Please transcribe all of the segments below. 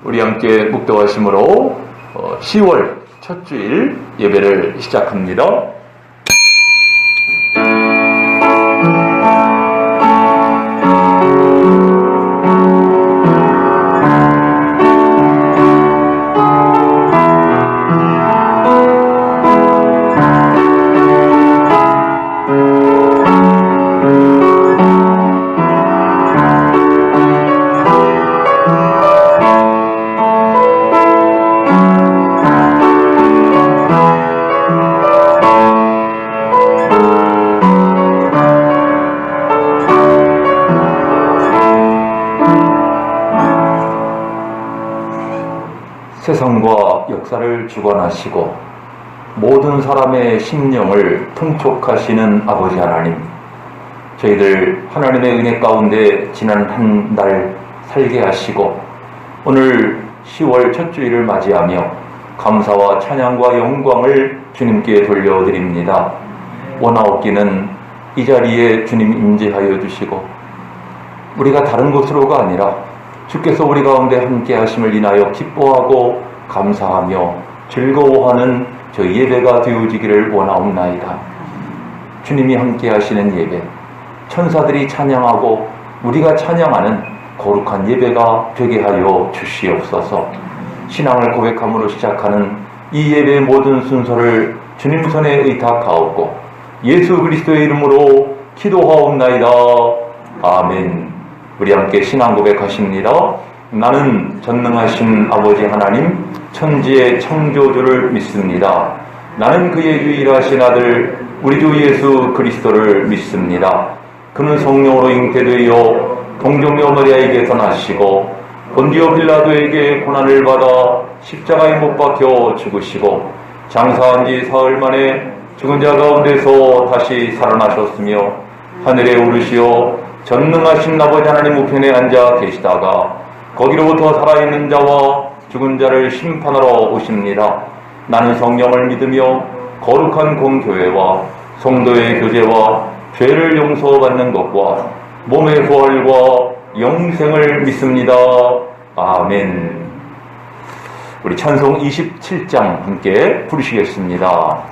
우리 함께 묵도하심으로 10월 첫 주일 예배를 시작합니다. 세상과 역사를 주관하시고 모든 사람의 심령을 통촉하시는 아버지 하나님, 저희들 하나님의 은혜 가운데 지난 한 달 살게 하시고 오늘 10월 첫 주일을 맞이하며 감사와 찬양과 영광을 주님께 돌려드립니다. 원하옵기는 이 자리에 주님 임재하여 주시고 우리가 다른 곳으로가 아니라 주께서 우리 가운데 함께 하심을 인하여 기뻐하고 감사하며 즐거워하는 저희 예배가 되어지기를 원하옵나이다. 주님이 함께 하시는 예배, 천사들이 찬양하고 우리가 찬양하는 거룩한 예배가 되게 하여 주시옵소서. 신앙을 고백함으로 시작하는 이 예배의 모든 순서를 주님 손에 의탁하옵고 예수 그리스도의 이름으로 기도하옵나이다. 아멘. 우리 함께 신앙 고백하십니다. 나는 전능하신 아버지 하나님, 천지의 창조주를 믿습니다. 나는 그의 유일하신 아들 우리 주 예수 그리스도를 믿습니다. 그는 성령으로 잉태되어 동정녀 마리아에게서 나시고 본디오 빌라도에게 고난을 받아 십자가에 못 박혀 죽으시고 장사한 지 사흘 만에 죽은 자 가운데서 다시 살아나셨으며 하늘에 오르시어 전능하신 아버지 하나님 우편에 앉아 계시다가 거기로부터 살아있는 자와 죽은 자를 심판하러 오십니다. 나는 성령을 믿으며 거룩한 공교회와 성도의 교제와 죄를 용서받는 것과 몸의 부활과 영생을 믿습니다. 아멘. 우리 찬송 27장 함께 부르시겠습니다.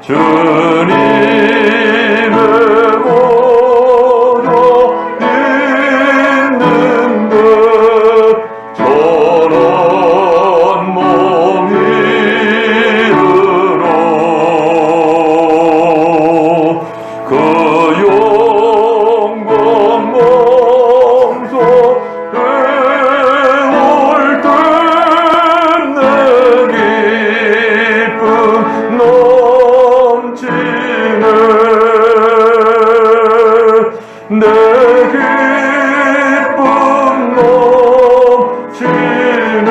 주님의 보좌 있는 것 저런 몸 이르러 그 영광 몸소 배울 때 내 기쁨 넘치네 내 기쁨 넘치네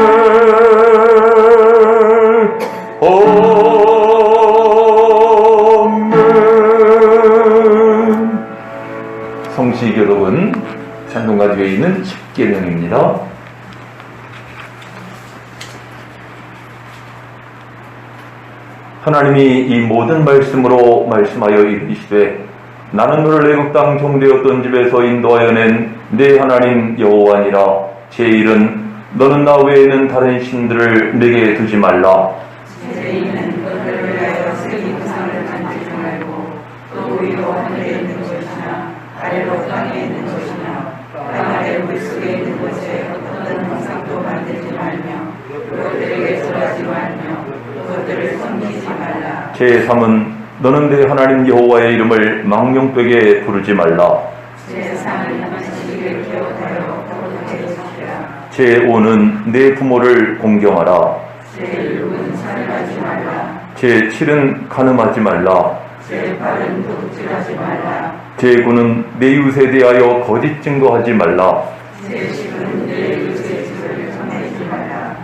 아멘. 성시교독은 찬송가 뒤에 있는 10계명입니다. 하나님이 이 모든 말씀으로 말씀하여 이르시되 나는 너를 애굽 땅 종되었던 집에서 인도하여 낸 내 하나님 여호와니라. 제 일은 너는 나 외에는 다른 신들을 내게 두지 말라. 제 이는 너를 위하여 새긴 우상을 만들지 말고 또 위로 하늘에 있는 것이나 아래로 땅에 있는 것이나 땅 아래 물속에 있는 것에 어떤 형상도 만들지 말며 그것들에게 절하지 말며 그것들을 섬기지 말라. 제3은 너는 내 하나님 여호와의 이름을 망령되게 부르지 말라. 제3은 안식일을 기억하여 거룩하게 지키라. 제5는 내 부모를 공경하라. 제6은 살인하지 말라. 제7은 간음하지 말라. 제8은 도둑질하지 말라. 제9는 내 이웃에 대하여 거짓 증거하지 말라. 제10은 내 이웃의 집을 정하지 말라.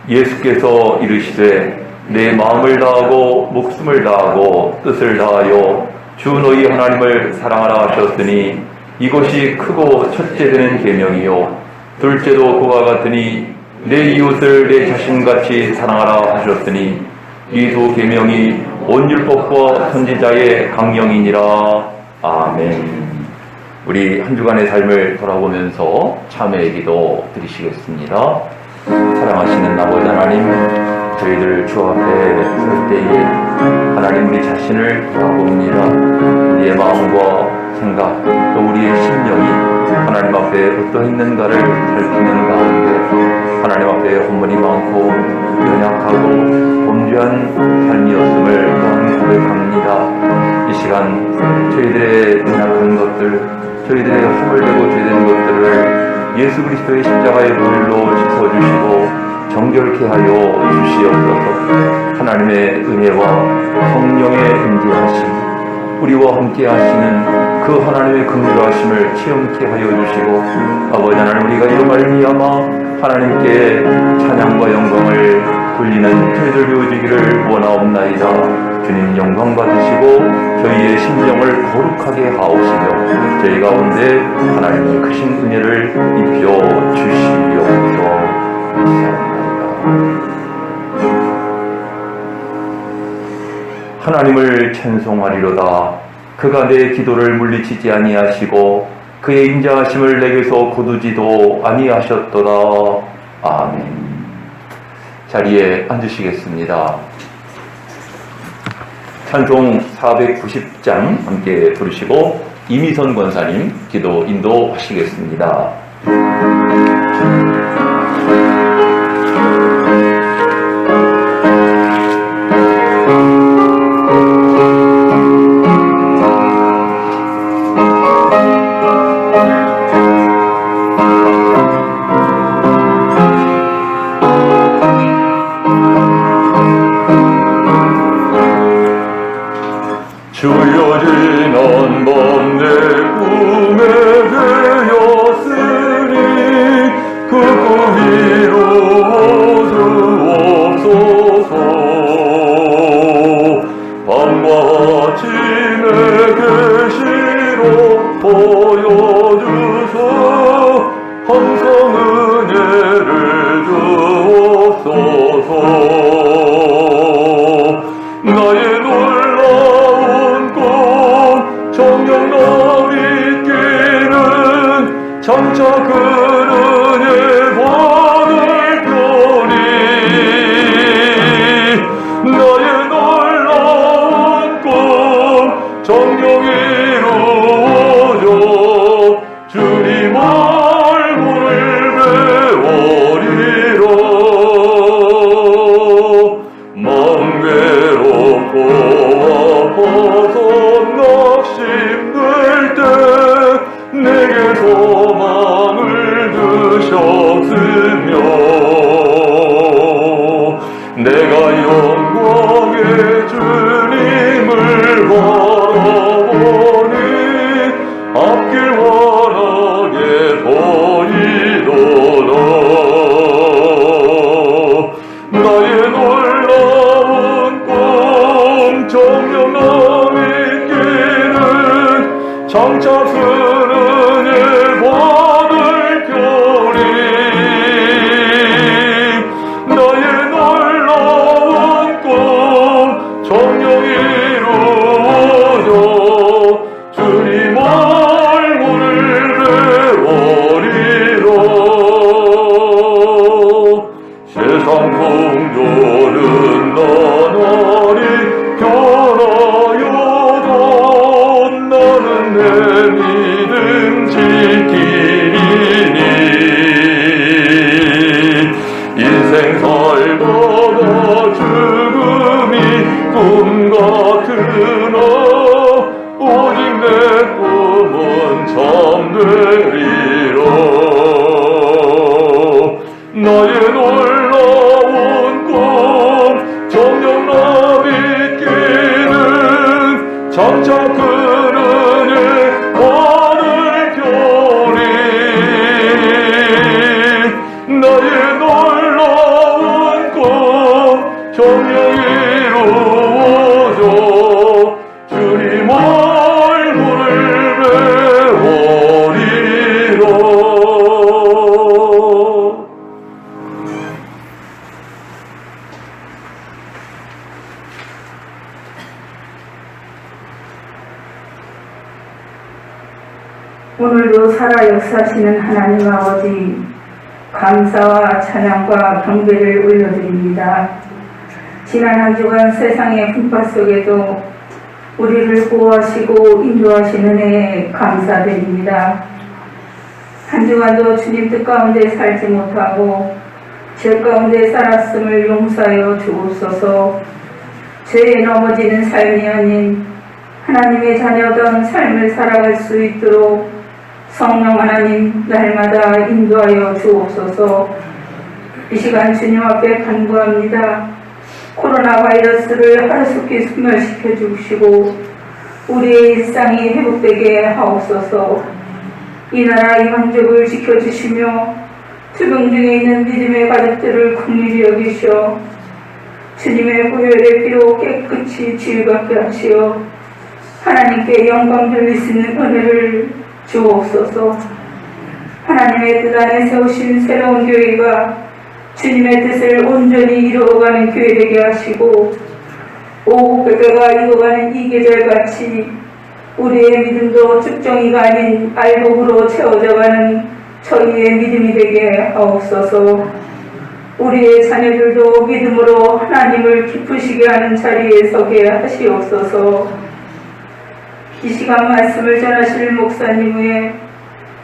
예수께서 이르시되 내 마음을 다하고 목숨을 다하고 뜻을 다하여 주 너희 하나님을 사랑하라 하셨으니 이것이 크고 첫째 되는 계명이요 둘째도 그와 같으니 내 이웃을 내 자신같이 사랑하라 하셨으니 이 두 계명이 온 율법과 선지자의 강령이니라. 아멘. 우리 한 주간의 삶을 돌아보면서 참회의 기도 드리시겠습니다. 사랑하시는 아버지 하나님, 저희들 주 앞에 설 때에 하나님 우리 자신을 돌아봅니다. 우리의 마음과 생각 또 우리의 심령이 하나님 앞에 어떠했는가를 살피는 가운데 하나님 앞에 허물이 많고 연약하고 범죄한 삶이었음을 또한 고백합니다. 이 시간 저희들의 연약한 것들, 저희들의 허물되고 죄된 것들을 예수 그리스도의 십자가의 보혈로 씻어주시고 정결케 하여 주시옵소서. 하나님의 은혜와 성령의 임재하심, 우리와 함께 하시는 그 하나님의 긍휼하심을 체험케 하여 주시고 아버지 하나님 우리가 이로 말미암아 하나님께 찬양과 영광을 돌리는 저희들 되어지기를 원하옵나이다. 주님 영광 받으시고 저희의 심령을 거룩하게 하옵시며 저희 가운데 하나님의 크신 은혜를 입혀 주시옵소서. 하나님을 찬송하리로다. 그가 내 기도를 물리치지 아니하시고 그의 인자하심을 내게서 거두지도 아니하셨도다. 아멘. 자리에 앉으시겠습니다. 찬송 490장 함께 부르시고 이미선 권사님 기도 인도하시겠습니다. 주여 지난 밤 내 꿈에 되었으니 그 꿈 이루어주옵소서. 밤과 아침 내 계시로 보여주소. 항상 은혜를 주옵소서. 나의 놀라운 꿈 정녕 나있기는 장차 그 은혜 받을 편이 나의 놀라운 꿈 주님을 바라보니 앞길 환하게 보이도다. 나의 놀라운 꿈 정령함이 있기는 장차 그는 예반을 펴리. 나의 놀라운 꿈 정령 이루어져 주님 얼굴을 배우리라. 세상 풍조는 나날이 변하여도 나는 내 믿음 지키리니. 인생 살다가 죽음이 꿈 같으나 오직 내 꿈은 잠되리라. 나의 놀라운 꿈 정령함 있기는 장차 그는 예반을 펴리. 나의 놀라운 꿈 정령 이루어져 주님 얼굴을 배우리라. 오늘도 살아 역사하시는 하나님 아버지, 감사와 찬양과 경배를 올려드립니다. 지난 한 주간 세상의 풍파 속에도 우리를 보호하시고 인도하시는 은혜에 감사드립니다. 한 주간도 주님 뜻 가운데 살지 못하고 죄 가운데 살았음을 용서하여 주옵소서. 죄에 넘어지는 삶이 아닌 하나님의 자녀던 삶을 살아갈 수 있도록 성령 하나님 날마다 인도하여 주옵소서. 이 시간 주님 앞에 간구합니다. 코로나 바이러스를 하루속히 소멸시켜 주시고 우리의 일상이 회복되게 하옵소서. 이 나라 이 민족을 지켜주시며 투병 중에 있는 믿음의 가족들을 긍휼히 여기시어 주님의 보혈의 피로 깨끗이 치유받게 하시어 하나님께 영광 돌릴 수 있는 은혜를 주옵소서. 하나님의 뜻 안에 세우신 새로운 교회가 주님의 뜻을 온전히 이루어가는 교회 되게 하시고 오국백배가 익어가는 이 계절같이 우리의 믿음도 측정이가 아닌 알곡으로 채워져가는 저희의 믿음이 되게 하옵소서. 우리의 자녀들도 믿음으로 하나님을 기쁘시게 하는 자리에 서게 하시옵소서. 이 시간 말씀을 전하실 목사님 외에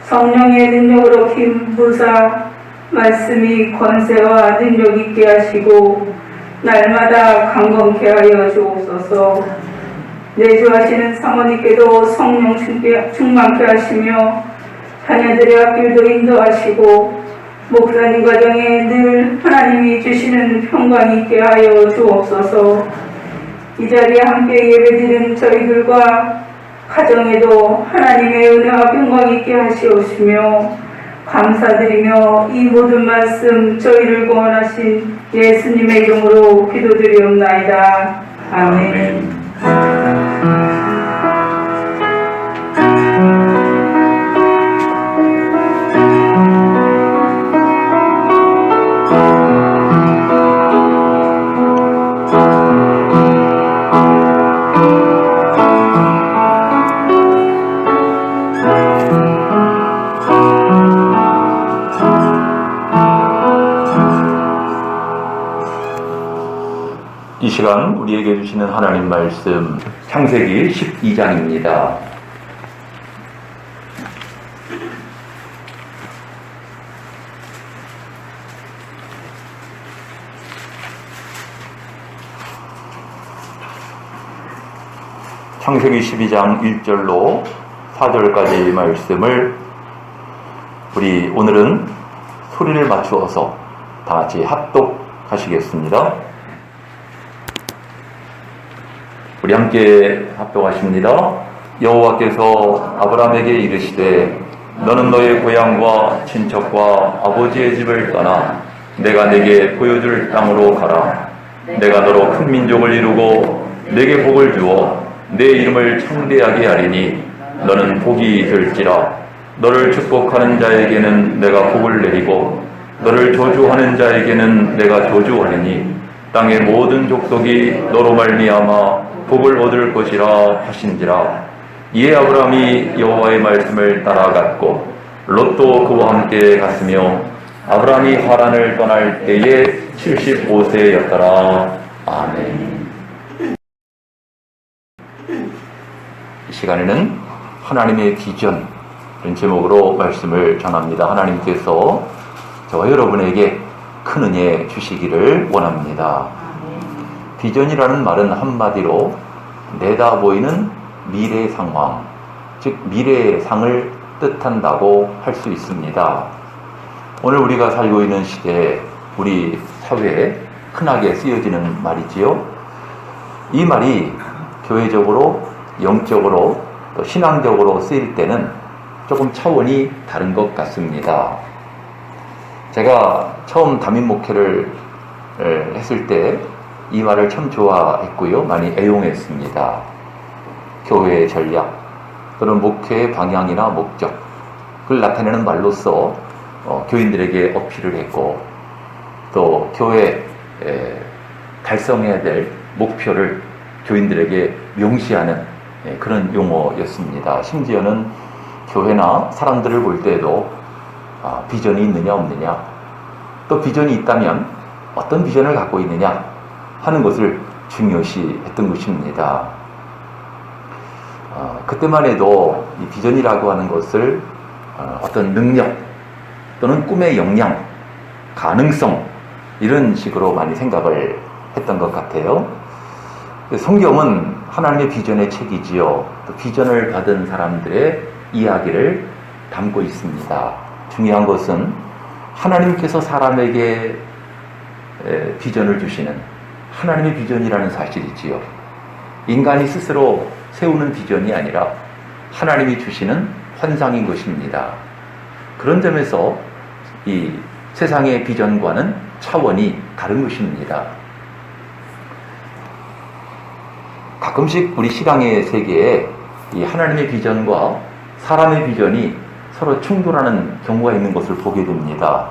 성령의 능력으로 긴 부사 말씀이 권세와 능력 있게 하시고 날마다 강건케 하여 주옵소서. 내주하시는 사모님께도 성령 충만케 하시며 자녀들의 앞길도 인도하시고 목사님 가정에 늘 하나님이 주시는 평강이 있게 하여 주옵소서. 이 자리에 함께 예배드리는 저희들과 가정에도 하나님의 은혜와 평강이 있게 하시옵시며 감사드리며 이 모든 말씀 저희를 구원하신 예수님의 이름으로 기도드리옵나이다. 아멘. 이 시간 우리에게 주시는 하나님 말씀 창세기 12장입니다. 창세기 12장 1절로 4절까지 말씀을 우리 오늘은 소리를 맞추어서 다 같이 합독하시겠습니다. 우리 함께 합독하십니다. 여호와께서 아브라함에게 이르시되 너는 너의 고향과 친척과 아버지의 집을 떠나 내가 내게 보여줄 땅으로 가라. 내가 너로 큰 민족을 이루고 내게 복을 주어 내 이름을 창대하게 하리니 너는 복이 될지라. 너를 축복하는 자에게는 내가 복을 내리고 너를 저주하는 자에게는 내가 저주하리니 땅의 모든 족속이 너로 말미암아 복을 얻을 것이라 하신지라. 이에 아브라함이 여호와의 말씀을 따라갔고 롯도 그와 함께 갔으며 아브라함이 하란을 떠날 때에 75세였더라. 아멘. 이 시간에는 하나님의 비전 이런 제목으로 말씀을 전합니다. 하나님께서 저와 여러분에게 큰 은혜 주시기를 원합니다. 비전이라는 말은 한마디로 내다보이는 미래 상황, 즉 미래의 상을 뜻한다고 할 수 있습니다. 오늘 우리가 살고 있는 시대에 우리 사회에 흔하게 쓰여지는 말이지요. 이 말이 교회적으로, 영적으로, 또 신앙적으로 쓰일 때는 조금 차원이 다른 것 같습니다. 제가 처음 담임 목회를 했을 때 이 말을 참 좋아했고요. 많이 애용했습니다. 교회의 전략 또는 목회의 방향이나 목적 그걸 나타내는 말로써 교인들에게 어필을 했고 또 교회에 달성해야 될 목표를 교인들에게 명시하는 그런 용어였습니다. 심지어는 교회나 사람들을 볼 때에도 비전이 있느냐 없느냐 또 비전이 있다면 어떤 비전을 갖고 있느냐 하는 것을 중요시 했던 것입니다. 그때만 해도 이 비전이라고 하는 것을 어떤 능력 또는 꿈의 역량, 가능성 이런 식으로 많이 생각을 했던 것 같아요. 성경은 하나님의 비전의 책이지요. 또 비전을 받은 사람들의 이야기를 담고 있습니다. 중요한 것은 하나님께서 사람에게 비전을 주시는 하나님의 비전이라는 사실이지요. 인간이 스스로 세우는 비전이 아니라 하나님이 주시는 환상인 것입니다. 그런 점에서 이 세상의 비전과는 차원이 다른 것입니다. 가끔씩 우리 신앙의 세계에 이 하나님의 비전과 사람의 비전이 서로 충돌하는 경우가 있는 것을 보게 됩니다.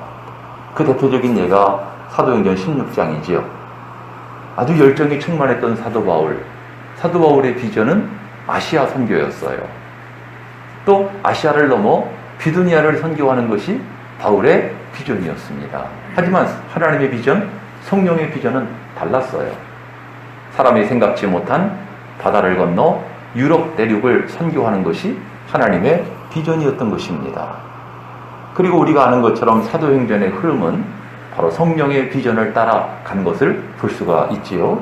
그 대표적인 예가 사도행전 16장이지요. 아주 열정이 충만했던 사도 바울의 비전은 아시아 선교였어요. 또 아시아를 넘어 비두니아를 선교하는 것이 바울의 비전이었습니다. 하지만 하나님의 비전, 성령의 비전은 달랐어요. 사람이 생각지 못한 바다를 건너 유럽 대륙을 선교하는 것이 하나님의 비전이었던 것입니다. 그리고 우리가 아는 것처럼 사도행전의 흐름은 바로 성령의 비전을 따라간 것을 볼 수가 있지요.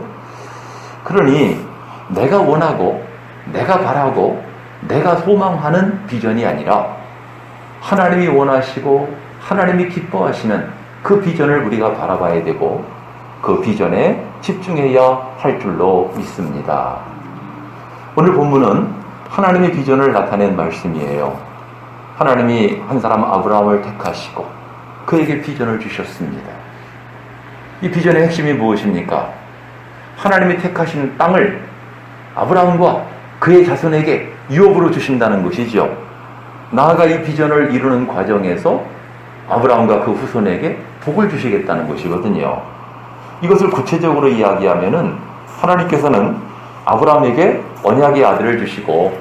그러니 내가 원하고 내가 바라고 내가 소망하는 비전이 아니라 하나님이 원하시고 하나님이 기뻐하시는 그 비전을 우리가 바라봐야 되고 그 비전에 집중해야 할 줄로 믿습니다. 오늘 본문은 하나님의 비전을 나타낸 말씀이에요. 하나님이 한 사람 아브라함을 택하시고 그에게 비전을 주셨습니다. 이 비전의 핵심이 무엇입니까? 하나님이 택하신 땅을 아브라함과 그의 자손에게 유업으로 주신다는 것이죠. 나아가 이 비전을 이루는 과정에서 아브라함과 그 후손에게 복을 주시겠다는 것이거든요. 이것을 구체적으로 이야기하면은 하나님께서는 아브라함에게 언약의 아들을 주시고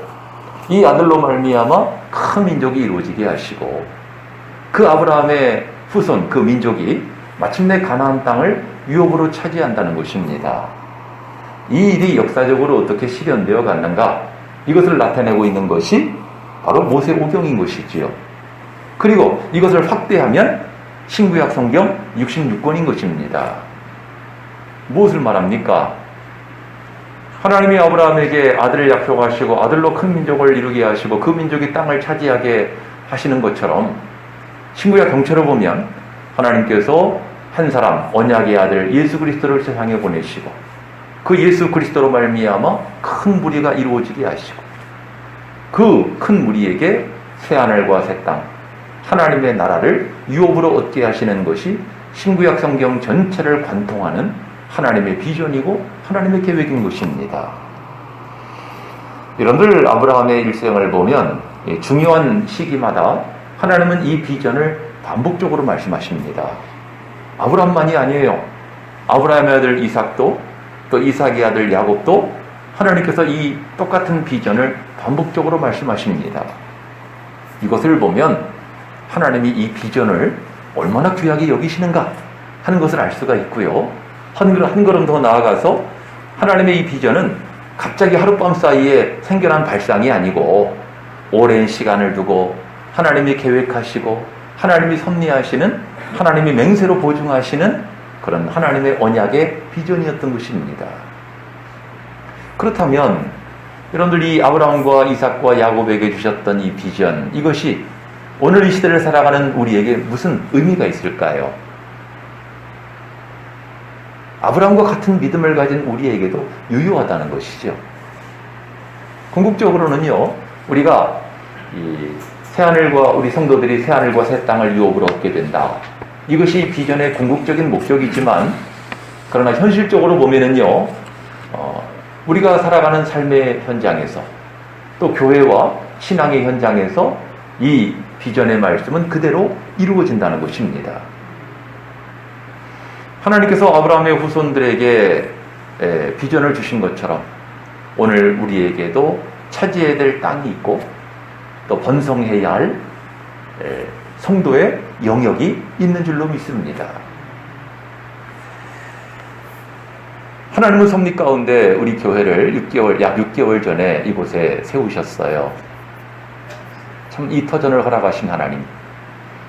이 아들로 말미암아 큰 민족이 이루어지게 하시고 그 아브라함의 후손, 그 민족이 마침내 가나안 땅을 유업으로 차지한다는 것입니다. 이 일이 역사적으로 어떻게 실현되어 갔는가? 이것을 나타내고 있는 것이 바로 모세오경인 것이지요. 그리고 이것을 확대하면 신구약 성경 66권인 것입니다. 무엇을 말합니까? 하나님이 아브라함에게 아들을 약속하시고 아들로 큰 민족을 이루게 하시고 그 민족이 땅을 차지하게 하시는 것처럼 신구약 경처를 보면 하나님께서 한 사람 언약의 아들 예수 그리스도를 세상에 보내시고 그 예수 그리스도로 말미암아 큰 무리가 이루어지게 하시고 그 큰 무리에게 새하늘과 새 땅, 하나님의 나라를 유업으로 얻게 하시는 것이 신구약 성경 전체를 관통하는 하나님의 비전이고 하나님의 계획인 것입니다. 여러분들 아브라함의 일생을 보면 중요한 시기마다 하나님은 이 비전을 반복적으로 말씀하십니다. 아브라함만이 아니에요. 아브라함의 아들 이삭도 또 이삭의 아들 야곱도 하나님께서 이 똑같은 비전을 반복적으로 말씀하십니다. 이것을 보면 하나님이 이 비전을 얼마나 귀하게 여기시는가 하는 것을 알 수가 있고요. 한 걸음 더 나아가서 하나님의 이 비전은 갑자기 하룻밤 사이에 생겨난 발상이 아니고 오랜 시간을 두고 하나님이 계획하시고 하나님이 섭리하시는 하나님이 맹세로 보증하시는 그런 하나님의 언약의 비전이었던 것입니다. 그렇다면 여러분들 이 아브라함과 이삭과 야곱에게 주셨던 이 비전, 이것이 오늘 이 시대를 살아가는 우리에게 무슨 의미가 있을까요? 아브라함과 같은 믿음을 가진 우리에게도 유효하다는 것이죠. 궁극적으로는요, 우리가 이 새하늘과 우리 성도들이 새하늘과 새 땅을 유업으로 얻게 된다. 이것이 비전의 궁극적인 목적이지만, 그러나 현실적으로 보면은요, 우리가 살아가는 삶의 현장에서 또 교회와 신앙의 현장에서 이 비전의 말씀은 그대로 이루어진다는 것입니다. 하나님께서 아브라함의 후손들에게 비전을 주신 것처럼 오늘 우리에게도 차지해야 될 땅이 있고 또 번성해야 할 성도의 영역이 있는 줄로 믿습니다. 하나님은 섭리 가운데 우리 교회를 약 6개월 전에 이곳에 세우셨어요. 참 이 터전을 허락하신 하나님,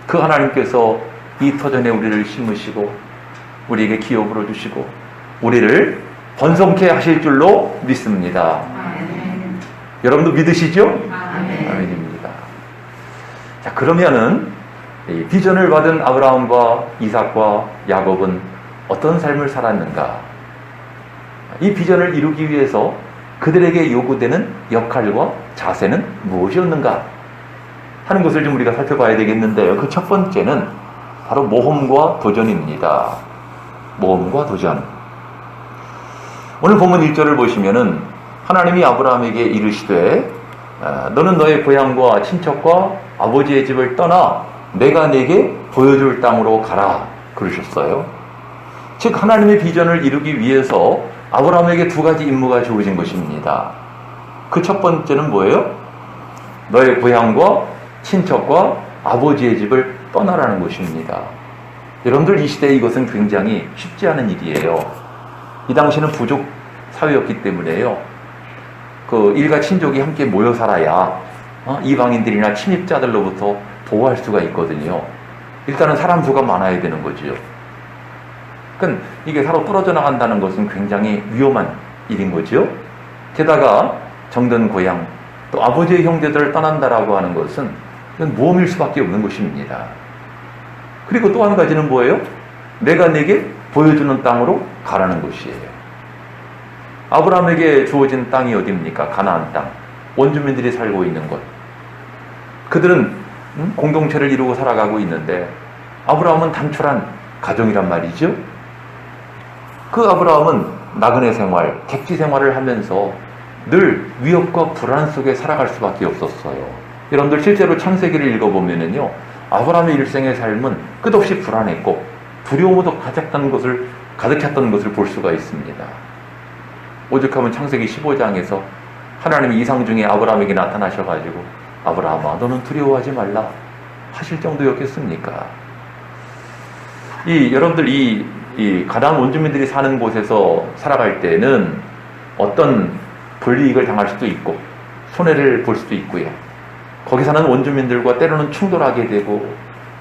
그 하나님께서 이 터전에 우리를 심으시고 우리에게 기업으로 주시고 우리를 번성케 하실 줄로 믿습니다. 아멘. 여러분도 믿으시죠? 아멘. 아멘입니다. 자, 그러면은 이 비전을 받은 아브라함과 이삭과 야곱은 어떤 삶을 살았는가? 이 비전을 이루기 위해서 그들에게 요구되는 역할과 자세는 무엇이었는가 하는 것을 좀 우리가 살펴봐야 되겠는데요. 그 첫 번째는 바로 모험과 도전입니다. 모험과 도전. 오늘 본문 1절을 보시면은 하나님이 아브라함에게 이르시되 너는 너의 고향과 친척과 아버지의 집을 떠나 내가 네게 보여줄 땅으로 가라 그러셨어요. 즉 하나님의 비전을 이루기 위해서 아브라함에게 두 가지 임무가 주어진 것입니다. 그 첫 번째는 뭐예요? 너의 고향과 친척과 아버지의 집을 떠나라는 것입니다. 여러분들 이 시대에 이것은 굉장히 쉽지 않은 일이에요. 이 당시는 부족 사회였기 때문에요. 그 일가 친족이 함께 모여 살아야 이방인들이나 침입자들로부터 보호할 수가 있거든요. 일단은 사람 수가 많아야 되는 거죠. 그러니까 이게 서로 떨어져 나간다는 것은 굉장히 위험한 일인 거죠. 게다가 정든 고향, 또 아버지의 형제들을 떠난다라고 하는 것은 이건 모험일 수밖에 없는 것입니다. 그리고 또 한 가지는 뭐예요? 내가 네게 보여주는 땅으로 가라는 것이에요. 아브라함에게 주어진 땅이 어디입니까? 가나안 땅. 원주민들이 살고 있는 곳. 그들은 공동체를 이루고 살아가고 있는데 아브라함은 단출한 가정이란 말이죠. 그 아브라함은 나그네 생활, 객지 생활을 하면서 늘 위협과 불안 속에 살아갈 수밖에 없었어요. 여러분들 실제로 창세기를 읽어보면은요, 아브라함의 일생의 삶은 끝없이 불안했고 두려움으로 가득했던 것을 볼 수가 있습니다. 오죽하면 창세기 15장에서 하나님이 이상 중에 아브라함에게 나타나셔가지고 아브라함아 너는 두려워하지 말라 하실 정도였겠습니까? 여러분들 이 가나안 원주민들이 사는 곳에서 살아갈 때는 어떤 불이익을 당할 수도 있고 손해를 볼 수도 있고요. 거기 사는 원주민들과 때로는 충돌하게 되고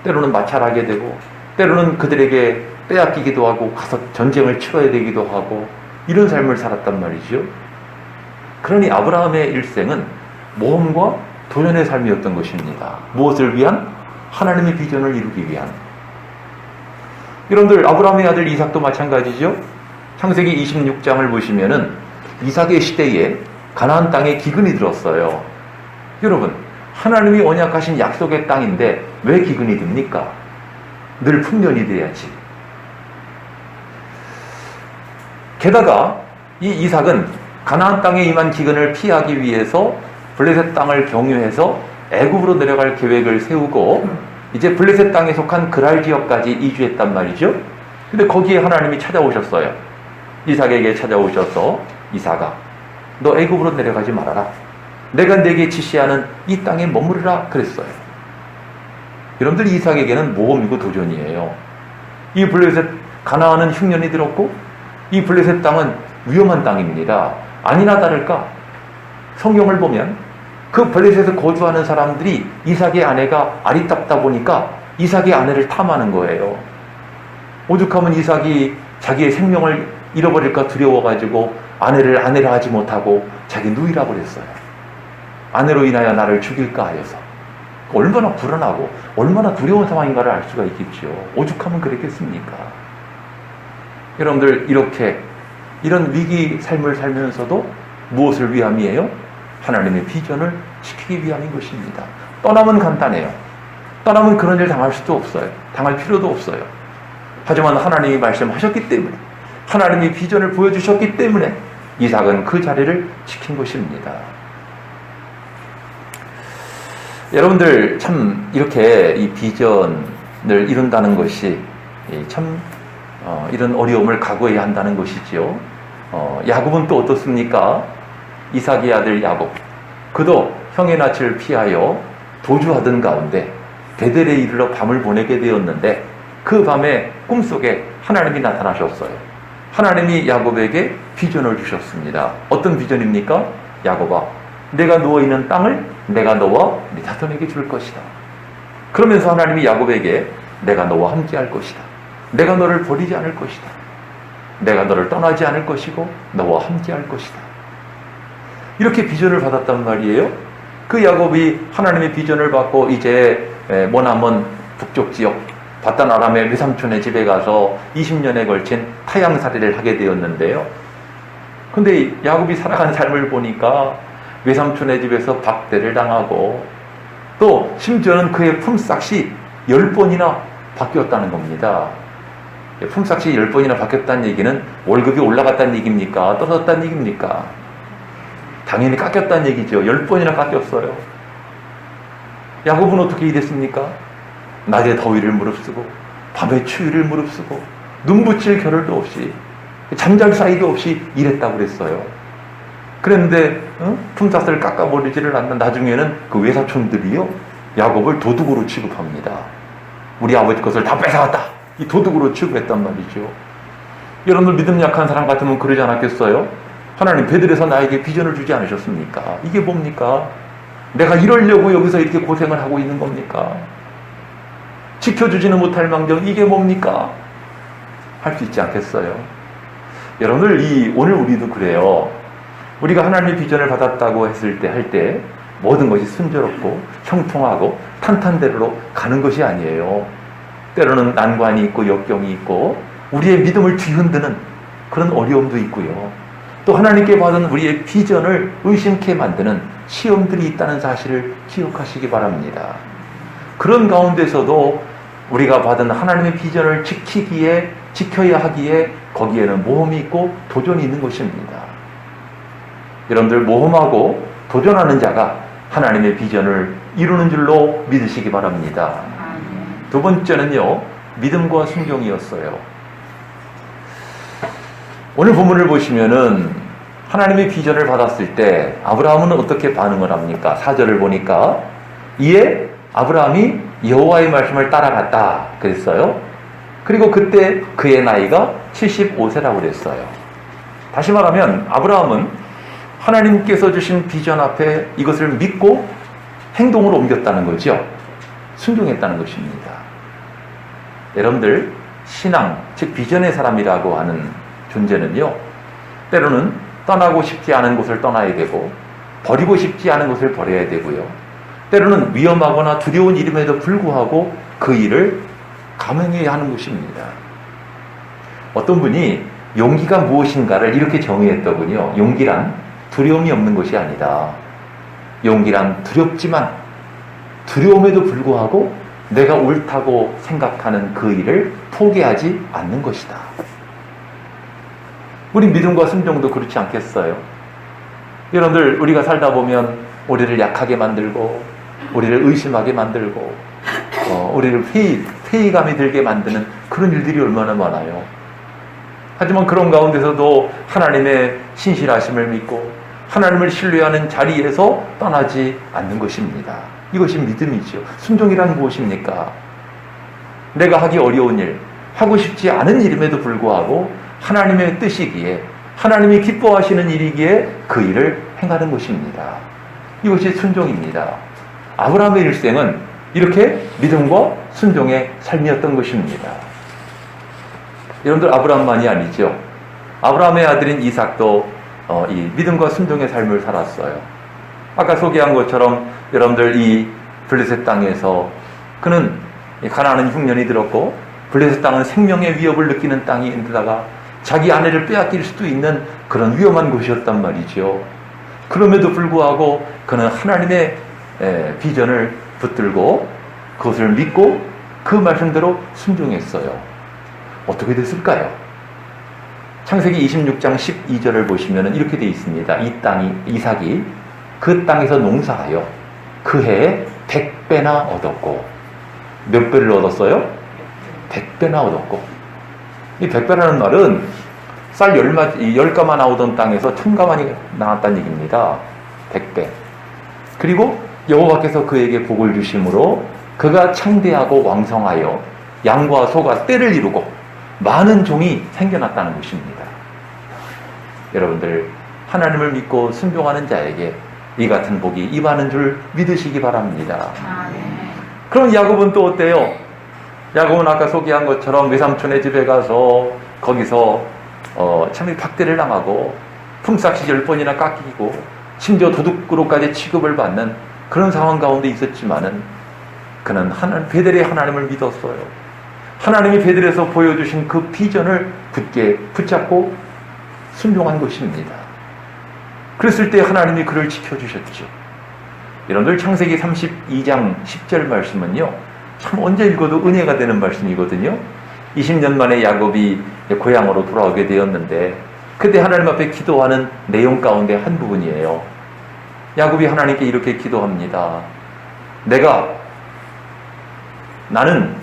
때로는 마찰하게 되고 때로는 그들에게 빼앗기기도 하고 가서 전쟁을 치러야 되기도 하고 이런 삶을 살았단 말이죠. 그러니 아브라함의 일생은 모험과 도전의 삶이었던 것입니다. 무엇을 위한? 하나님의 비전을 이루기 위한. 여러분들 아브라함의 아들 이삭도 마찬가지죠. 창세기 26장을 보시면은 이삭의 시대에 가나안 땅에 기근이 들었어요. 여러분, 하나님이 언약하신 약속의 땅인데 왜 기근이 듭니까? 늘 풍년이 돼야지. 게다가 이 이삭은 가나안 땅에 임한 기근을 피하기 위해서 블레셋 땅을 경유해서 애굽으로 내려갈 계획을 세우고 이제 블레셋 땅에 속한 그랄 지역까지 이주했단 말이죠. 근데 거기에 하나님이 찾아오셨어요. 이삭에게 찾아오셔서 이삭아, 너 애굽으로 내려가지 말아라. 내가 내게 지시하는 이 땅에 머무르라 그랬어요. 여러분들, 이삭에게는 모험이고 도전이에요. 이 블레셋 가나안은 흉년이 들었고 이 블레셋 땅은 위험한 땅입니다. 아니나 다를까 성경을 보면 그 블레셋에 거주하는 사람들이 이삭의 아내가 아리답다 보니까 이삭의 아내를 탐하는 거예요. 오죽하면 이삭이 자기의 생명을 잃어버릴까 두려워가지고 아내를 하지 못하고 자기 누이라고 그랬어요. 아내로 인하여 나를 죽일까 하여서. 얼마나 불안하고 얼마나 두려운 상황인가를 알 수가 있겠죠. 오죽하면 그랬겠습니까? 여러분들, 이런 위기 삶을 살면서도 무엇을 위함이에요? 하나님의 비전을 지키기 위함인 것입니다. 떠나면 간단해요. 떠나면 그런 일 당할 수도 없어요. 당할 필요도 없어요. 하지만 하나님이 말씀하셨기 때문에, 하나님이 비전을 보여주셨기 때문에 이삭은 그 자리를 지킨 것입니다. 여러분들, 참 이렇게 이 비전을 이룬다는 것이 참 이런 어려움을 각오해야 한다는 것이지요. 야곱은 또 어떻습니까? 이삭의 아들 야곱, 그도 형의 낯을 피하여 도주하던 가운데 베델에 이르러 밤을 보내게 되었는데 그 밤에 꿈속에 하나님이 나타나셨어요. 하나님이 야곱에게 비전을 주셨습니다. 어떤 비전입니까? 야곱아, 내가 누워있는 땅을 내가 너와 네 자손에게 줄 것이다. 그러면서 하나님이 야곱에게 내가 너와 함께 할 것이다. 내가 너를 버리지 않을 것이다. 내가 너를 떠나지 않을 것이고 너와 함께 할 것이다. 이렇게 비전을 받았단 말이에요. 그 야곱이 하나님의 비전을 받고 이제 머나먼 북쪽 지역 바단 아람의 외삼촌의 집에 가서 20년에 걸친 타향살이를 하게 되었는데요. 근데 야곱이 살아간 삶을 보니까 외삼촌의 집에서 박대를 당하고 또 심지어는 그의 품삯이 10번이나 바뀌었다는 겁니다. 품삯이 10번이나 바뀌었다는 얘기는 월급이 올라갔다는 얘기입니까? 떨어졌다는 얘기입니까? 당연히 깎였다는 얘기죠. 10번이나 깎였어요. 야곱은 어떻게 일했습니까? 낮에 더위를 무릅쓰고 밤에 추위를 무릅쓰고 눈 붙일 겨를도 없이 잠잘 사이도 없이 일했다고 그랬어요. 그런데 품삯을 깎아버리지를 않는 나중에는 그 외사촌들이요, 야곱을 도둑으로 취급합니다. 우리 아버지 것을 다 뺏어갔다, 이 도둑으로 취급했단 말이죠. 여러분들, 믿음 약한 사람 같으면 그러지 않았겠어요? 하나님, 베들에서 나에게 비전을 주지 않으셨습니까? 이게 뭡니까? 내가 이러려고 여기서 이렇게 고생을 하고 있는 겁니까? 지켜주지는 못할 망정 이게 뭡니까? 할 수 있지 않겠어요? 여러분들, 오늘 우리도 그래요. 우리가 하나님의 비전을 받았다고 했을 때, 할 때 모든 것이 순조롭고 형통하고 탄탄대로로 가는 것이 아니에요. 때로는 난관이 있고 역경이 있고 우리의 믿음을 뒤흔드는 그런 어려움도 있고요. 또 하나님께 받은 우리의 비전을 의심케 만드는 시험들이 있다는 사실을 기억하시기 바랍니다. 그런 가운데서도 우리가 받은 하나님의 비전을 지켜야 하기에 거기에는 모험이 있고 도전이 있는 것입니다. 여러분들, 모험하고 도전하는 자가 하나님의 비전을 이루는 줄로 믿으시기 바랍니다. 두 번째는요, 믿음과 순종이었어요. 오늘 본문을 보시면은 하나님의 비전을 받았을 때 아브라함은 어떻게 반응을 합니까? 4절을 보니까 이에 아브라함이 여호와의 말씀을 따라갔다 그랬어요. 그리고 그때 그의 나이가 75세라고 그랬어요. 다시 말하면 아브라함은 하나님께서 주신 비전 앞에 이것을 믿고 행동으로 옮겼다는 거죠. 순종했다는 것입니다. 여러분들, 신앙, 즉 비전의 사람이라고 하는 존재는요, 때로는 떠나고 싶지 않은 곳을 떠나야 되고 버리고 싶지 않은 곳을 버려야 되고요, 때로는 위험하거나 두려운 일임에도 불구하고 그 일을 감행해야 하는 것입니다. 어떤 분이 용기가 무엇인가를 이렇게 정의했더군요. 용기란 두려움이 없는 것이 아니다. 용기란 두렵지만 두려움에도 불구하고 내가 옳다고 생각하는 그 일을 포기하지 않는 것이다. 우리 믿음과 순종도 그렇지 않겠어요? 여러분들, 우리가 살다 보면 우리를 약하게 만들고 우리를 의심하게 만들고 우리를 회의감이 들게 만드는 그런 일들이 얼마나 많아요. 하지만 그런 가운데서도 하나님의 신실하심을 믿고 하나님을 신뢰하는 자리에서 떠나지 않는 것입니다. 이것이 믿음이죠. 순종이란 무엇입니까? 내가 하기 어려운 일, 하고 싶지 않은 일임에도 불구하고 하나님의 뜻이기에, 하나님이 기뻐하시는 일이기에 그 일을 행하는 것입니다. 이것이 순종입니다. 아브라함의 일생은 이렇게 믿음과 순종의 삶이었던 것입니다. 여러분들, 아브라함만이 아니죠. 아브라함의 아들인 이삭도 이 믿음과 순종의 삶을 살았어요. 아까 소개한 것처럼 여러분들, 이 블레셋 땅에서 그는 가나안은 흉년이 들었고 블레셋 땅은 생명의 위협을 느끼는 땅인데다가 자기 아내를 빼앗길 수도 있는 그런 위험한 곳이었단 말이죠. 그럼에도 불구하고 그는 하나님의 비전을 붙들고 그것을 믿고 그 말씀대로 순종했어요. 어떻게 됐을까요? 창세기 26장 12절을 보시면 이렇게 되어 있습니다. 이삭이 그 땅에서 농사하여 그 해에 100배나 얻었고, 몇 배를 얻었어요? 100배나 얻었고. 이 100배라는 말은 쌀 10가마 나오던 땅에서 1000가만이 나왔다는 얘기입니다. 100배. 그리고 여호와께서 그에게 복을 주심으로 그가 창대하고 왕성하여 양과 소가 떼를 이루고 많은 종이 생겨났다는 것입니다. 여러분들, 하나님을 믿고 순종하는 자에게 이 같은 복이 임하는 줄 믿으시기 바랍니다. 그럼 야곱은 또 어때요? 야곱은 아까 소개한 것처럼 외삼촌의 집에 가서 거기서 참 박대를 당하고 품삯이 10번이나 깎이고 심지어 도둑으로까지 취급을 받는 그런 상황 가운데 있었지만은 그는 베델의 하나님을 믿었어요. 하나님이 베델에서 보여주신 그 비전을 굳게 붙잡고 순종한 것입니다. 그랬을 때 하나님이 그를 지켜주셨죠. 여러분들, 창세기 32장 10절 말씀은요, 참 언제 읽어도 은혜가 되는 말씀이거든요. 20년 만에 야곱이 고향으로 돌아오게 되었는데 그때 하나님 앞에 기도하는 내용 가운데 한 부분이에요. 야곱이 하나님께 이렇게 기도합니다. 나는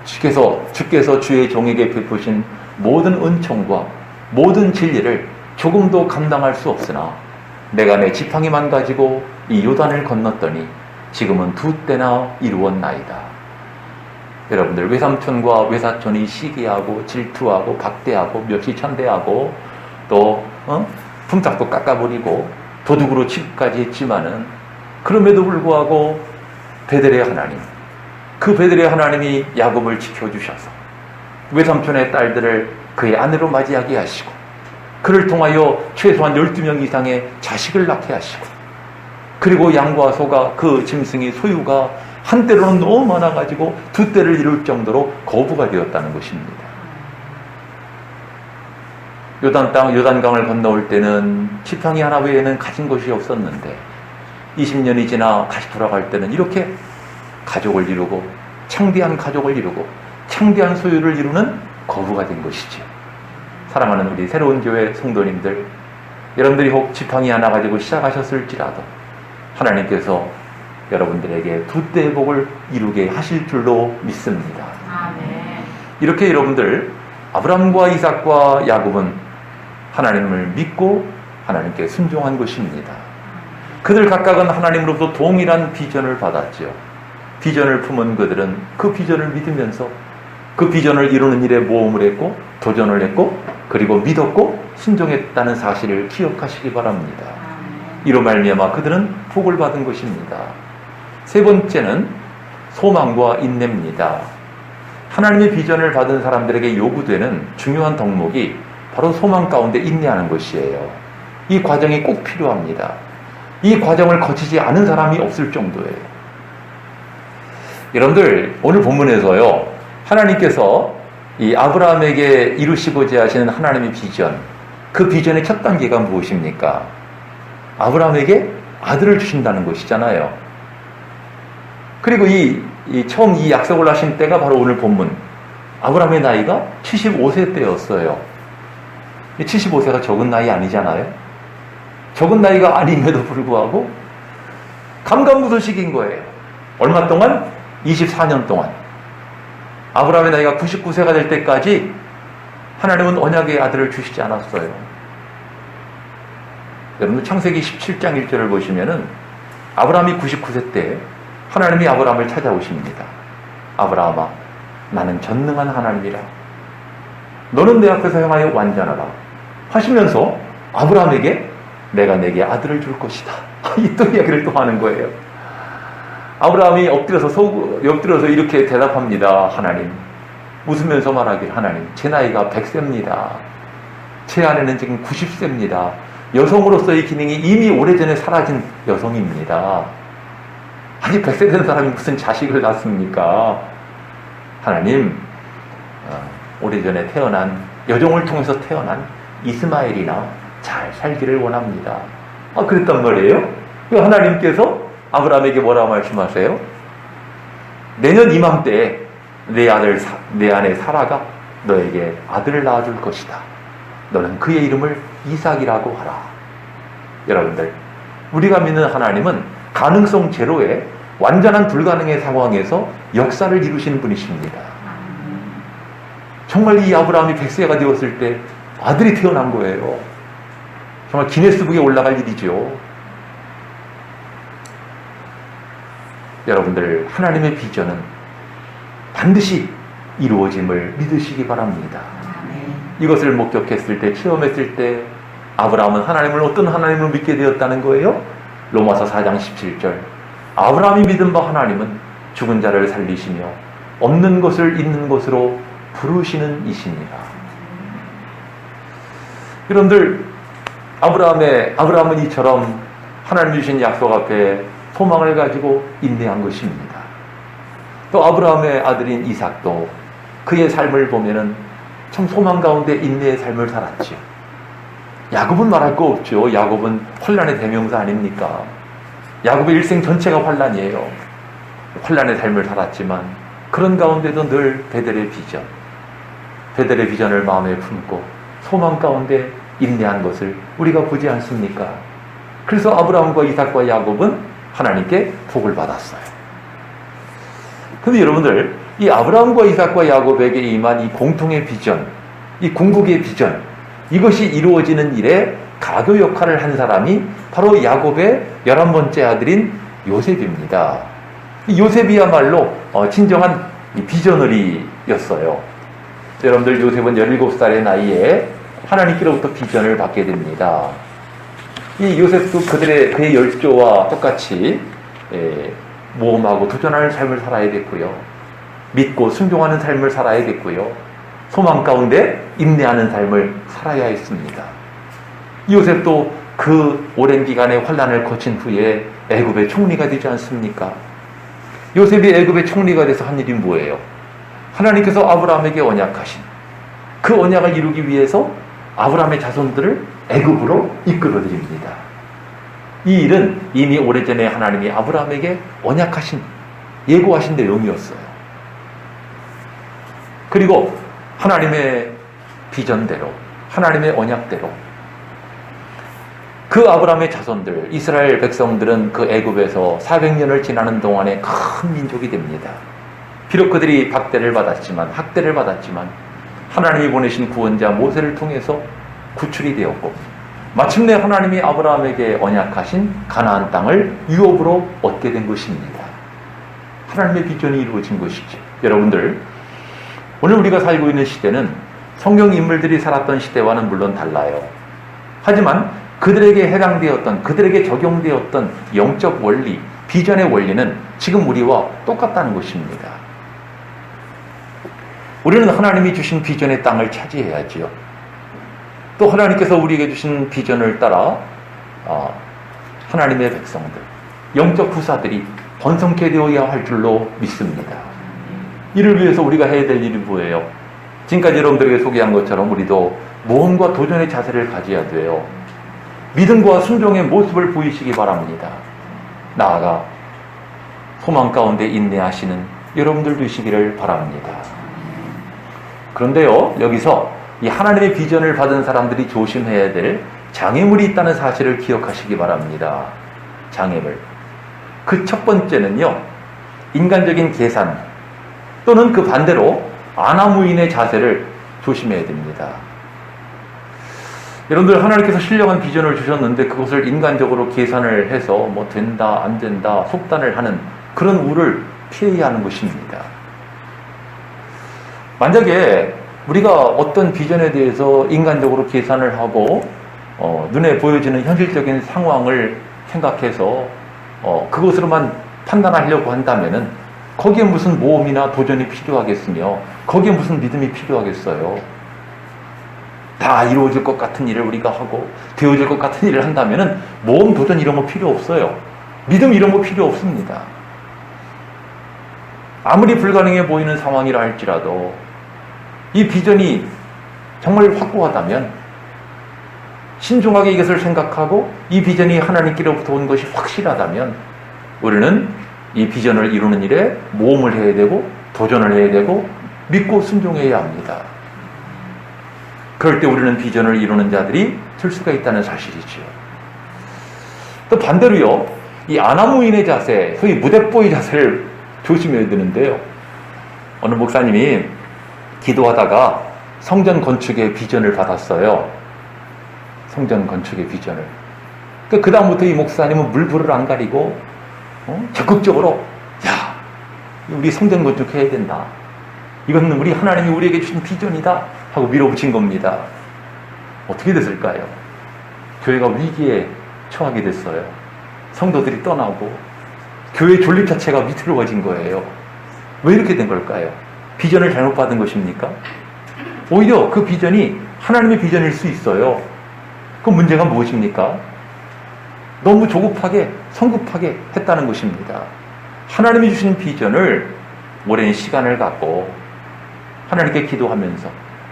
주께서 주의 종에게 베푸신 모든 은총과 모든 진리를 조금도 감당할 수 없으나 내가 내 지팡이만 가지고 이 요단을 건넜더니 지금은 2때나 이루었나이다. 여러분들, 외삼촌과 외사촌이 시기하고 질투하고 박대하고 멸시천대하고 또 품삯도 깎아버리고 도둑으로 취급까지 했지만은 그럼에도 불구하고 베델의 하나님, 그 베델의 하나님이 야곱을 지켜주셔서 외삼촌의 딸들을 그의 아내로 맞이하게 하시고 그를 통하여 최소한 12명 이상의 자식을 낳게 하시고 그리고 양과 소가 그 짐승의 소유가 한때로는 너무 많아가지고 2때를 이룰 정도로 거부가 되었다는 것입니다. 요단강을 건너올 때는 지팡이 하나 외에는 가진 것이 없었는데 20년이 지나 다시 돌아갈 때는 이렇게 가족을 이루고 창대한 가족을 이루고 창대한 소유를 이루는 거부가 된 것이죠. 사랑하는 우리 새로운 교회 성도님들, 여러분들이 혹 지팡이 하나 가지고 시작하셨을지라도 하나님께서 여러분들에게 2때의 복을 이루게 하실 줄로 믿습니다. 이렇게 여러분들, 아브라함과 이삭과 야곱은 하나님을 믿고 하나님께 순종한 것입니다. 그들 각각은 하나님으로부터 동일한 비전을 받았죠. 비전을 품은 그들은 그 비전을 믿으면서 그 비전을 이루는 일에 모험을 했고 도전을 했고 그리고 믿었고 순종했다는 사실을 기억하시기 바랍니다. 이로 말미암아 그들은 복을 받은 것입니다. 세 번째는 소망과 인내입니다. 하나님의 비전을 받은 사람들에게 요구되는 중요한 덕목이 바로 소망 가운데 인내하는 것이에요. 이 과정이 꼭 필요합니다. 이 과정을 거치지 않은 사람이 없을 정도예요. 여러분들, 오늘 본문에서요, 하나님께서 이 아브라함에게 이루시고자 하시는 하나님의 비전, 그 비전의 첫 단계가 무엇입니까? 아브라함에게 아들을 주신다는 것이잖아요. 그리고 처음 이 약속을 하신 때가 바로 오늘 본문, 아브라함의 나이가 75세 때였어요. 75세가 적은 나이 아니잖아요. 적은 나이가 아님에도 불구하고 감감무소식인 거예요. 얼마 동안? 24년 동안. 아브라함의 나이가 99세가 될 때까지 하나님은 언약의 아들을 주시지 않았어요. 여러분 창세기 17장 1절을 보시면은 아브라함이 99세 때 하나님이 아브라함을 찾아오십니다. 아브라함아, 나는 전능한 하나님이라. 너는 내 앞에서 행하여 완전하라. 하시면서 아브라함에게 내가 내게 아들을 줄 것이다. 이 또 이야기를 또 하는 거예요. 아브라함이 엎드려서 이렇게 대답합니다. 하나님, 웃으면서 말하길, 하나님, 제 나이가 100세입니다. 제 아내는 지금 90세입니다. 여성으로서의 기능이 이미 오래전에 사라진 여성입니다. 아니 100세 된 사람이 무슨 자식을 낳습니까? 하나님, 오래전에 태어난, 여종을 통해서 태어난 이스마엘이나 잘 살기를 원합니다. 그랬단 말이에요. 하나님께서 아브라함에게 뭐라고 말씀하세요? 내년 이맘때에 내 아내 사라가 너에게 아들을 낳아줄 것이다. 너는 그의 이름을 이삭이라고 하라. 여러분들, 우리가 믿는 하나님은 가능성 제로의 완전한 불가능의 상황에서 역사를 이루시는 분이십니다. 정말 이 아브라함이 100세가 되었을 때 아들이 태어난 거예요. 정말 기네스북에 올라갈 일이죠. 여러분들, 하나님의 비전은 반드시 이루어짐을 믿으시기 바랍니다. 이것을 목격했을 때, 체험했을 때 아브라함은 하나님을 어떤 하나님을 믿게 되었다는 거예요? 로마서 4장 17절, 아브라함이 믿은 바 하나님은 죽은 자를 살리시며 없는 것을 있는 것으로 부르시는 이시니라. 여러분들, 아브라함은 이처럼 하나님 주신 약속 앞에 소망을 가지고 인내한 것입니다. 또 아브라함의 아들인 이삭도 그의 삶을 보면은 참 소망 가운데 인내의 삶을 살았지요. 야곱은 말할 거 없죠. 야곱은 환난의 대명사 아닙니까? 야곱의 일생 전체가 환난이에요. 환난의 삶을 살았지만 그런 가운데도 늘 베델의 비전을 마음에 품고 소망 가운데 인내한 것을 우리가 보지 않습니까? 그래서 아브라함과 이삭과 야곱은 하나님께 복을 받았어요. 그런데 여러분들, 이 아브라함과 이삭과 야곱에게 임한 이 공통의 비전, 이 궁극의 비전, 이것이 이루어지는 일에 가교 역할을 한 사람이 바로 야곱의 11번째 아들인 요셉입니다. 요셉이야말로 진정한 비저너리였어요. 여러분들, 요셉은 17살의 나이에 하나님께로부터 비전을 받게 됩니다. 이 요셉도 그의 열조와 똑같이 모험하고 도전하는 삶을 살아야 됐고요. 믿고 순종하는 삶을 살아야 됐고요. 소망 가운데 인내하는 삶을 살아야 했습니다. 요셉도 그 오랜 기간의 환난을 거친 후에 애굽의 총리가 되지 않습니까? 요셉이 애굽의 총리가 돼서 한 일이 뭐예요? 하나님께서 아브라함에게 언약하신 그 언약을 이루기 위해서 아브라함의 자손들을 애굽으로 이끌어드립니다. 이 일은 이미 오래전에 하나님이 아브라함에게 언약하신, 예고하신 내용이었어요. 그리고 하나님의 비전대로, 하나님의 언약대로 그 아브라함의 자손들, 이스라엘 백성들은 그 애굽에서 400년을 지나는 동안에 큰 민족이 됩니다. 비록 그들이 학대를 받았지만 하나님이 보내신 구원자 모세를 통해서 구출이 되었고, 마침내 하나님이 아브라함에게 언약하신 가나안 땅을 유업으로 얻게 된 것입니다. 하나님의 비전이 이루어진 것이죠. 여러분들, 오늘 우리가 살고 있는 시대는 성경 인물들이 살았던 시대와는 물론 달라요. 하지만 그들에게 해당되었던, 그들에게 적용되었던 영적 원리, 비전의 원리는 지금 우리와 똑같다는 것입니다. 우리는 하나님이 주신 비전의 땅을 차지해야지요. 또 하나님께서 우리에게 주신 비전을 따라 하나님의 백성들, 영적 후사들이 번성케 되어야 할 줄로 믿습니다. 이를 위해서 우리가 해야 될 일이 뭐예요? 지금까지 여러분들에게 소개한 것처럼 우리도 모험과 도전의 자세를 가져야 돼요. 믿음과 순종의 모습을 보이시기 바랍니다. 나아가 소망 가운데 인내하시는 여러분들 되시기를 바랍니다. 그런데요, 여기서 이 하나님의 비전을 받은 사람들이 조심해야 될 장애물이 있다는 사실을 기억하시기 바랍니다. 장애물. 그 첫 번째는요, 인간적인 계산 또는 그 반대로 아나무인의 자세를 조심해야 됩니다. 여러분들, 하나님께서 신령한 비전을 주셨는데 그것을 인간적으로 계산을 해서 뭐 된다 안 된다 속단을 하는 그런 우를 피해야 하는 것입니다. 만약에 우리가 어떤 비전에 대해서 인간적으로 계산을 하고 눈에 보여지는 현실적인 상황을 생각해서 그것으로만 판단하려고 한다면은 거기에 무슨 모험이나 도전이 필요하겠으며 거기에 무슨 믿음이 필요하겠어요. 다 이루어질 것 같은 일을 우리가 하고 되어질 것 같은 일을 한다면은 모험, 도전 이런 거 필요 없어요. 믿음 이런 거 필요 없습니다. 아무리 불가능해 보이는 상황이라 할지라도 이 비전이 정말 확고하다면 신중하게 이것을 생각하고 이 비전이 하나님께로부터 온 것이 확실하다면 우리는 이 비전을 이루는 일에 모험을 해야 되고 도전을 해야 되고 믿고 순종해야 합니다. 그럴 때 우리는 비전을 이루는 자들이 될 수가 있다는 사실이죠. 또 반대로요, 이 아나무인의 자세, 소위 무대뽀의 자세를 조심해야 되는데요. 어느 목사님이 기도하다가 성전 건축의 비전을 받았어요. 성전 건축의 비전을. 그 다음부터 이 목사님은 물불을 안 가리고 적극적으로 야, 우리 성전 건축해야 된다. 이건 우리 하나님이 우리에게 주신 비전이다 하고 밀어붙인 겁니다. 어떻게 됐을까요? 교회가 위기에 처하게 됐어요. 성도들이 떠나고 교회 존립 자체가 위태로워진 거예요. 왜 이렇게 된 걸까요? 비전을 잘못 받은 것입니까? 오히려 그 비전이 하나님의 비전일 수 있어요. 그 문제가 무엇입니까? 너무 조급하게 성급하게 했다는 것입니다. 하나님이 주신 비전을 오랜 시간을 갖고 하나님께 기도하면서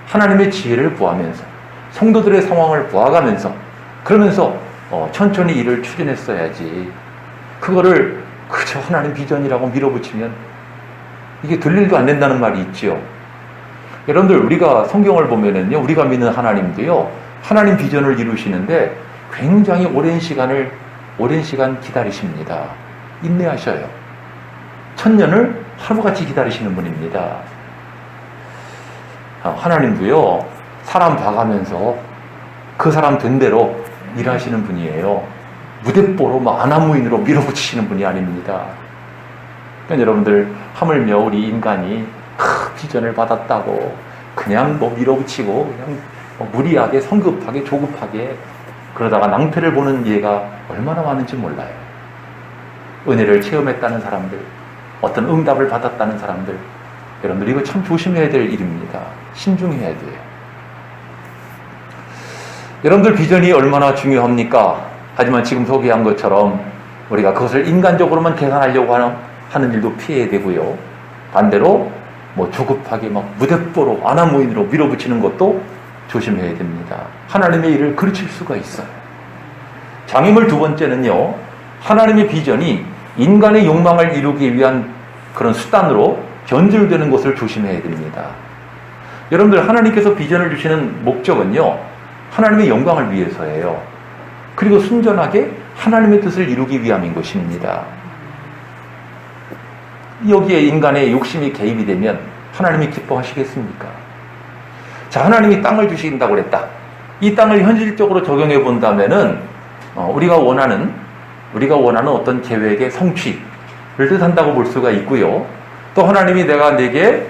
하나님의 지혜를 구하면서 성도들의 상황을 보아가면서 그러면서 천천히 일을 추진했어야지. 그거를 그저 하나님 비전이라고 밀어붙이면 이게 될 일도 안 된다는 말이 있지요. 여러분들, 우리가 성경을 보면은요, 우리가 믿는 하나님도요, 하나님 비전을 이루시는데 굉장히 오랜 시간 기다리십니다. 인내하셔요. 1000년을 하루같이 기다리시는 분입니다. 하나님도요, 사람 봐가면서 그 사람 된 대로 일하시는 분이에요. 무대뽀로 아나무인으로 밀어붙이시는 분이 아닙니다. 그러니까 여러분들, 하물며 우리 인간이 비전을 받았다고 그냥 밀어붙이고 그냥 무리하게 성급하게 조급하게 그러다가 낭패를 보는 예가 얼마나 많은지 몰라요. 은혜를 체험했다는 사람들, 어떤 응답을 받았다는 사람들, 여러분들 이거 참 조심해야 될 일입니다. 신중해야 돼요. 여러분들, 비전이 얼마나 중요합니까? 하지만 지금 소개한 것처럼 우리가 그것을 인간적으로만 계산하려고 하는 일도 피해야 되고요. 반대로 조급하게 무대뽀로 아나무인으로 밀어붙이는 것도 조심해야 됩니다. 하나님의 일을 그르칠 수가 있어요. 장애물 두 번째는요, 하나님의 비전이 인간의 욕망을 이루기 위한 그런 수단으로 변질되는 것을 조심해야 됩니다. 여러분들, 하나님께서 비전을 주시는 목적은요, 하나님의 영광을 위해서예요. 그리고 순전하게 하나님의 뜻을 이루기 위함인 것입니다. 여기에 인간의 욕심이 개입이 되면 하나님이 기뻐하시겠습니까? 자, 하나님이 땅을 주신다고 그랬다. 이 땅을 현실적으로 적용해 본다면은 우리가 원하는 어떤 계획의 성취를 뜻한다고 볼 수가 있고요. 또 하나님이 내가 내게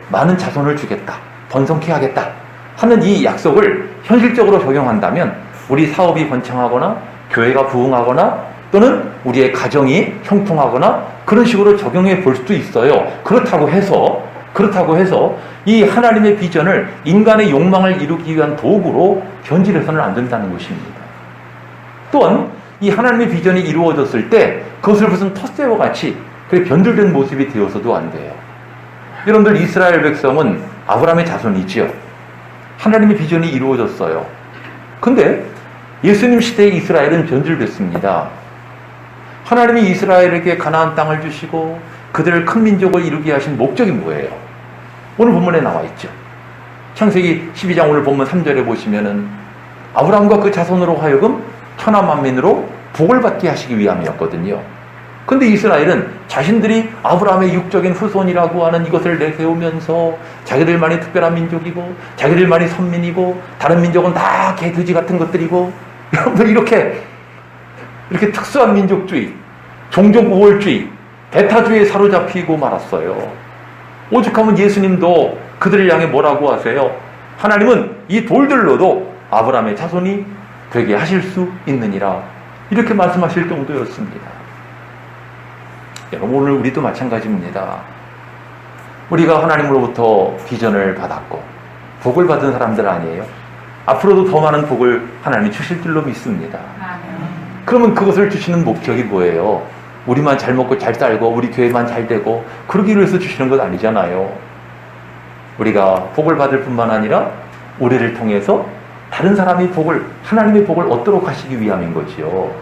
많은 자손을 주겠다, 번성케 하겠다 하는 이 약속을 현실적으로 적용한다면 우리 사업이 번창하거나 교회가 부흥하거나 또는 우리의 가정이 형통하거나 그런 식으로 적용해 볼 수도 있어요. 그렇다고 해서 이 하나님의 비전을 인간의 욕망을 이루기 위한 도구로 변질해서는 안 된다는 것입니다. 또한 이 하나님의 비전이 이루어졌을 때 그것을 무슨 텃새와 같이 변질된 모습이 되어서도 안 돼요. 여러분들, 이스라엘 백성은 아브라함의 자손이지요. 하나님의 비전이 이루어졌어요. 근데 예수님 시대의 이스라엘은 변질됐습니다. 하나님이 이스라엘에게 가나안 땅을 주시고 그들을 큰 민족을 이루게 하신 목적이 뭐예요? 오늘 본문에 나와 있죠. 창세기 12장 오늘 본문 3절에 보시면은 아브라함과 그 자손으로 하여금 천하 만민으로 복을 받게 하시기 위함이었거든요. 근데 이스라엘은 자신들이 아브라함의 육적인 후손이라고 하는 이것을 내세우면서 자기들만이 특별한 민족이고 자기들만이 선민이고 다른 민족은 다 개돼지 같은 것들이고 여러분들 이렇게 특수한 민족주의, 종족 우월주의, 배타주의에 사로잡히고 말았어요. 오죽하면 예수님도 그들을 향해 뭐라고 하세요? 하나님은 이 돌들로도 아브라함의 자손이 되게 하실 수 있느니라 이렇게 말씀하실 정도였습니다. 여러분 오늘 우리도 마찬가지입니다. 우리가 하나님으로부터 비전을 받았고 복을 받은 사람들 아니에요? 앞으로도 더 많은 복을 하나님이 주실 줄로 믿습니다. 그러면 그것을 주시는 목적이 뭐예요? 우리만 잘 먹고 잘 살고 우리 교회만 잘 되고 그러기 위해서 주시는 것 아니잖아요. 우리가 복을 받을 뿐만 아니라 우리를 통해서 다른 사람이 하나님의 복을 얻도록 하시기 위함인 거지요.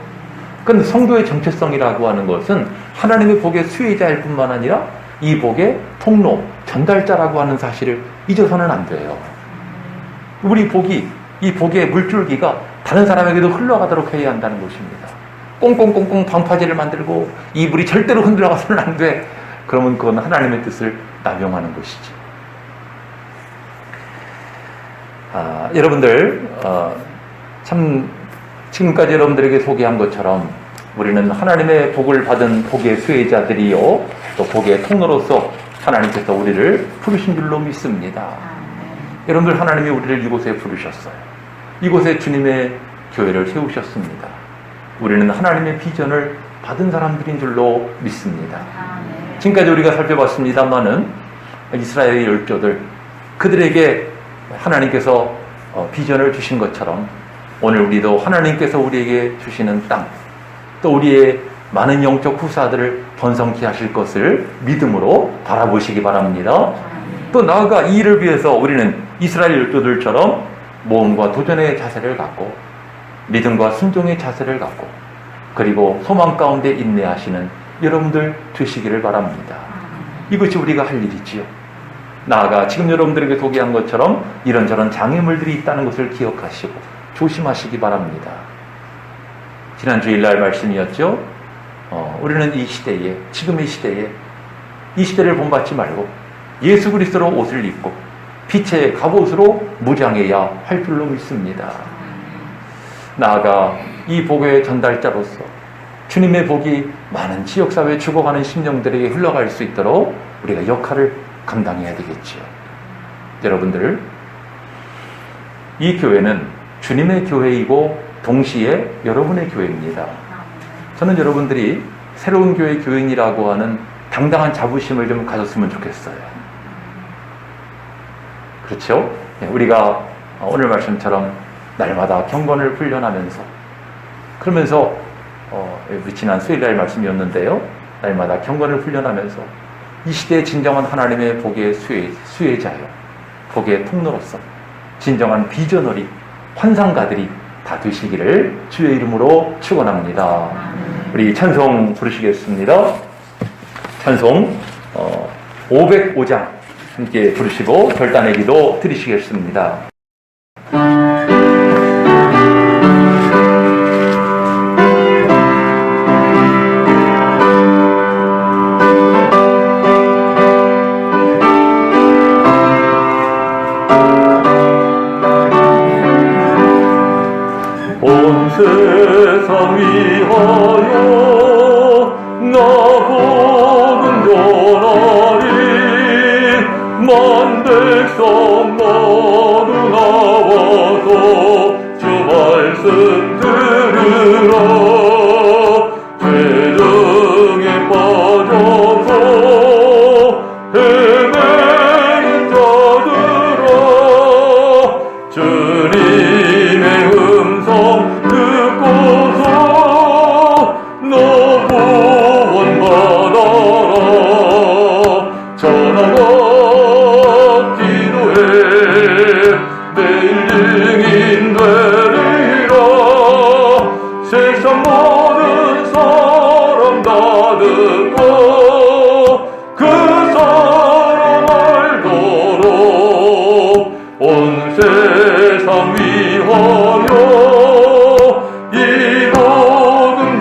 그런데 성도의 정체성이라고 하는 것은 하나님의 복의 수혜자일 뿐만 아니라 이 복의 통로, 전달자라고 하는 사실을 잊어서는 안 돼요. 이 복의 물줄기가 다른 사람에게도 흘러가도록 해야 한다는 것입니다. 꽁꽁꽁꽁 방파제를 만들고 이 물이 절대로 흔들어가서는 안 돼. 그러면 그건 하나님의 뜻을 남용하는 것이지. 여러분들 참 지금까지 여러분들에게 소개한 것처럼 우리는 하나님의 복을 받은 복의 수혜자들이요 또 복의 통로로서 하나님께서 우리를 부르신 줄로 믿습니다. 여러분들 하나님이 우리를 이곳에 부르셨어요. 이곳에 주님의 교회를 세우셨습니다. 우리는 하나님의 비전을 받은 사람들인 줄로 믿습니다. 지금까지 우리가 살펴봤습니다마는 이스라엘의 열조들 그들에게 하나님께서 비전을 주신 것처럼 오늘 우리도 하나님께서 우리에게 주시는 땅 또 우리의 많은 영적 후사들을 번성케 하실 것을 믿음으로 바라보시기 바랍니다. 또 나아가 이 일을 위해서 우리는 이스라엘 열조들처럼 모험과 도전의 자세를 갖고 믿음과 순종의 자세를 갖고 그리고 소망 가운데 인내하시는 여러분들 되시기를 바랍니다. 이것이 우리가 할 일이지요. 나아가 지금 여러분들에게 소개한 것처럼 이런저런 장애물들이 있다는 것을 기억하시고 조심하시기 바랍니다. 지난 주일날 말씀이었죠. 우리는 이 시대에 지금의 시대에 이 시대를 본받지 말고 예수 그리스도로 옷을 입고 빛의 갑옷으로 무장해야 할 줄로 믿습니다. 나아가 이 복의 전달자로서 주님의 복이 많은 지역사회에 죽어가는 심령들에게 흘러갈 수 있도록 우리가 역할을 감당해야 되겠지요. 여러분들 이 교회는 주님의 교회이고 동시에 여러분의 교회입니다. 저는 여러분들이 새로운 교회 교인이라고 하는 당당한 자부심을 좀 가졌으면 좋겠어요. 그렇죠? 우리가 오늘 말씀처럼 날마다 경건을 훈련하면서 그러면서 지난 수요일날 말씀이었는데요. 날마다 경건을 훈련하면서 이 시대의 진정한 하나님의 복의 수혜자요 복의 통로로서 진정한 비전너리 환상가들이 다 되시기를 주의 이름으로 축원합니다. 우리 찬송 부르시겠습니다. 찬송 505장 함께 부르시고 결단의 기도 드리시겠습니다. 세상 위하여 나 복음 전하리 만 백성 모두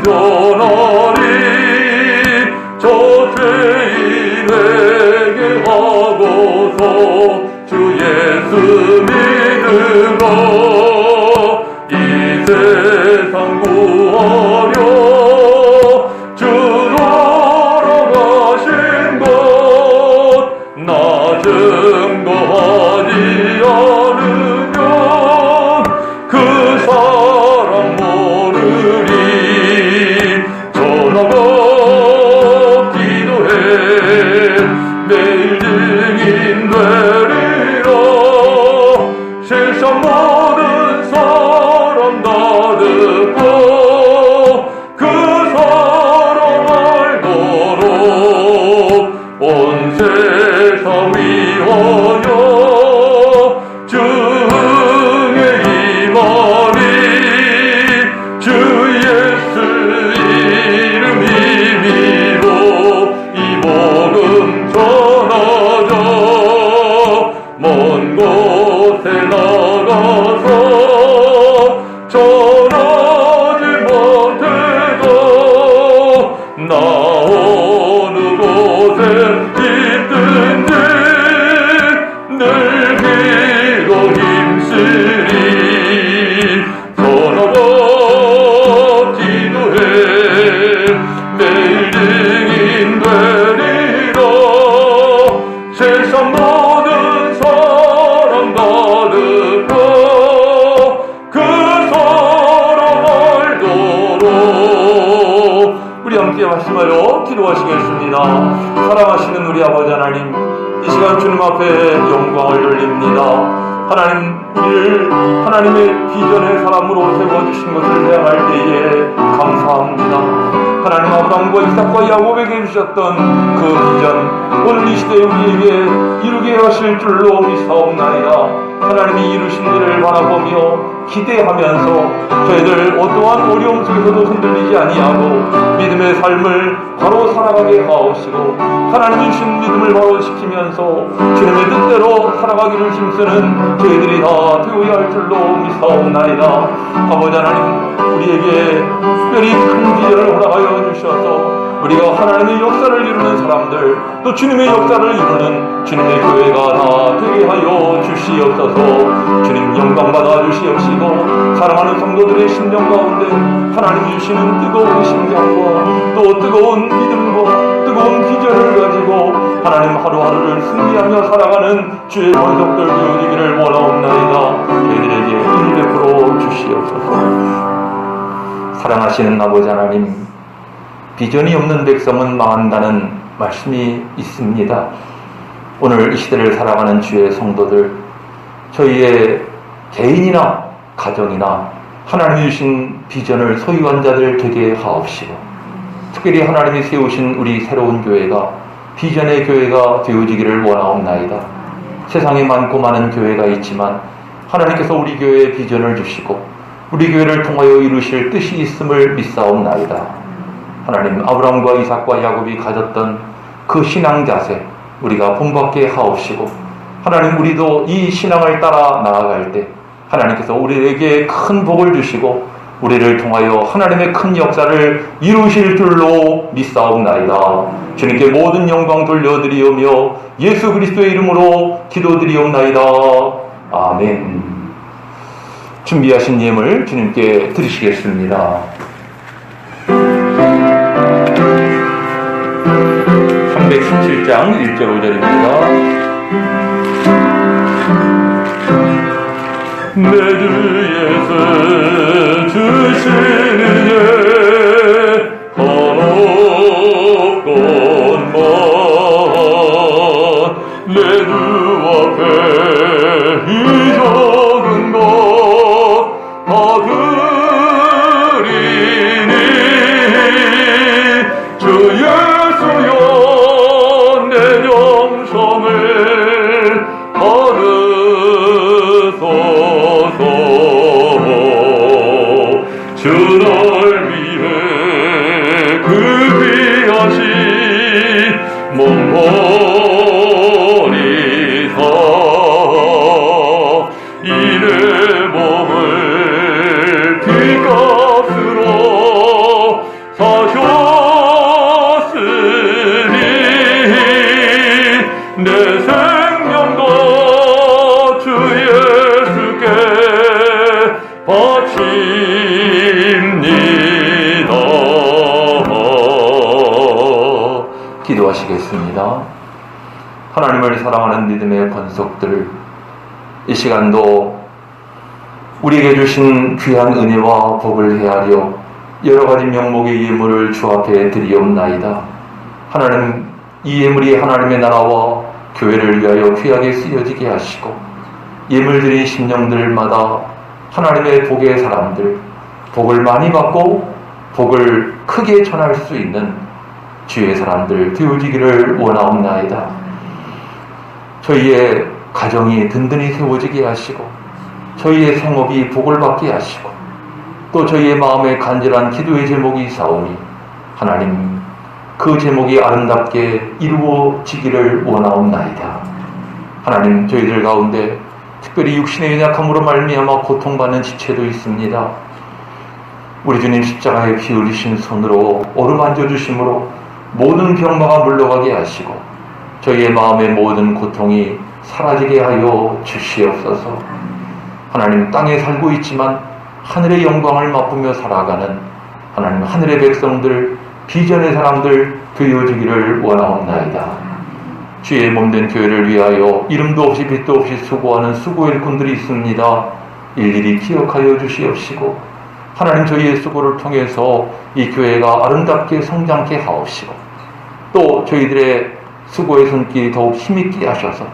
변하리. 저 죄인에게 하고서 주 예수 믿으라. 이 세상 구하려 주 돌아가신 것 나 증거하지 않으면 그 사람 모르리. 전하고 기도해 매일 증인 되리라. 세상 모든 사람 다 듣고 그 사람 알도록 온 세상 위하여 주 응에 임하리. 주 예수 이름 힘입어 이 복음 전하자. 먼 곳에 나가서 전하지 못해도 나 어느 곳에 있든지 늘 기도 힘쓰리. 전하고 기도해 매일 증인 되리라. 세상 모든 사람 다 듣고 그 사람 알도록. 우리 함께 말씀하여 기도하시겠습니다. 사랑하시는 우리 아버지 하나님, 이 시간 주님 앞에 영광을 돌립니다. 하나님, 우리를 하나님의 비전의 사람으로 세워주신 것을 회양할 때에 감사합니다. 하나님, 아브라함과 이삭과 야곱에게 주셨던 그 비전, 오늘 이 시대에 우리에게 이루게 하실 줄로 믿사옵나이다. 하나님이 이루신 일을 바라보며 기대하면서 저희들 어떠한 어려움 속에서도 흔들리지 아니하고 믿음의 삶을 바로 살아가게 하옵시고, 하나님이 주신 믿음을 바로 지키면서 주님의 뜻대로 살아가기를 힘쓰는 저희들이 다 되어야 할 줄로 믿사옵나이다. 아버지 하나님, 우리에게 특별히 큰 비전을 허락하여 주셔서 우리가 하나님의 역사를 이루는 사람들, 또 주님의 역사를 이루는 주님의 교회가 다 되게 하여 주시옵소서. 주님 영광 받아 주시옵시고, 사랑하는 성도들의 심령 가운데 하나님 주시는 뜨거운 심장과 또 뜨거운 믿음과 뜨거운 비전을 가지고 하나님 하루하루를 승리하며 살아가는 주의 권속들 되어지기를 원하옵나이다. 저희들에게 100% 주시옵소서. 사랑하시는 아버지 하나님, 비전이 없는 백성은 망한다는 말씀이 있습니다. 오늘 이 시대를 살아가는 주의 성도들, 저희의 개인이나 가정이나 하나님이 주신 비전을 소유한 자들 되게 하옵시고, 특별히 하나님이 세우신 우리 새로운 교회가 비전의 교회가 되어지기를 원하옵나이다. 세상에 많고 많은 교회가 있지만 하나님께서 우리 교회에 비전을 주시고 우리 교회를 통하여 이루실 뜻이 있음을 믿사옵나이다. 하나님, 아브라함과 이삭과 야곱이 가졌던 그 신앙 자세 우리가 본받게 하옵시고, 하나님, 우리도 이 신앙을 따라 나아갈 때 하나님께서 우리에게 큰 복을 주시고 우리를 통하여 하나님의 큰 역사를 이루실 줄로 믿사옵나이다. 주님께 모든 영광 돌려드리오며 예수 그리스도의 이름으로 기도드리옵나이다. 아멘. 준비하신 예물 주님께 드리시겠습니다. 317장 1절 5절입니다. 내 주 예수 주시는 예 한없건만 내 주 앞에 이 적은 것 다 드리니 주 예수여 내 영성을 받으소서. 주 날 위해 그 귀하신 몸 버리사 이내 몸을 피값으로 사셨으니 내 생명도 주 예수께 바칩니다. 기도하시겠습니다. 하나님을 사랑하는 믿음의 권속들, 이 시간도 우리에게 주신 귀한 은혜와 복을 헤아려 여러 가지 명목의 예물을 주 앞에 드리옵나이다. 하나님, 이 예물이 하나님의 나라와 교회를 위하여 귀하게 쓰여지게 하시고, 예물 드린 심령들마다 하나님의 복의 사람들, 복을 많이 받고 복을 크게 전할 수 있는 주의 사람들 되어지기를 원하옵나이다. 저희의 가정이 든든히 세워지게 하시고, 저희의 생업이 복을 받게 하시고, 또 저희의 마음에 간절한 기도의 제목이 있사오니 하나님, 그 제목이 아름답게 이루어지기를 원하옵나이다. 하나님, 저희들 가운데 특별히 육신의 연약함으로 말미암아 고통받는 지체도 있습니다. 우리 주님 십자가에 피 흘리신 손으로 어루만져 주심으로 모든 병마가 물러가게 하시고 저희의 마음의 모든 고통이 사라지게 하여 주시옵소서. 하나님, 땅에 살고 있지만 하늘의 영광을 맛보며 살아가는 하나님, 하늘의 백성들, 비전의 사람들 되어지기를 원하옵나이다. 주의 몸된 교회를 위하여 이름도 없이 빛도 없이 수고하는 수고 일꾼들이 있습니다. 일일이 기억하여 주시옵시고, 하나님, 저희의 수고를 통해서 이 교회가 아름답게 성장케 하옵시고, 또 저희들의 수고의 손길이 더욱 힘있게 하셔서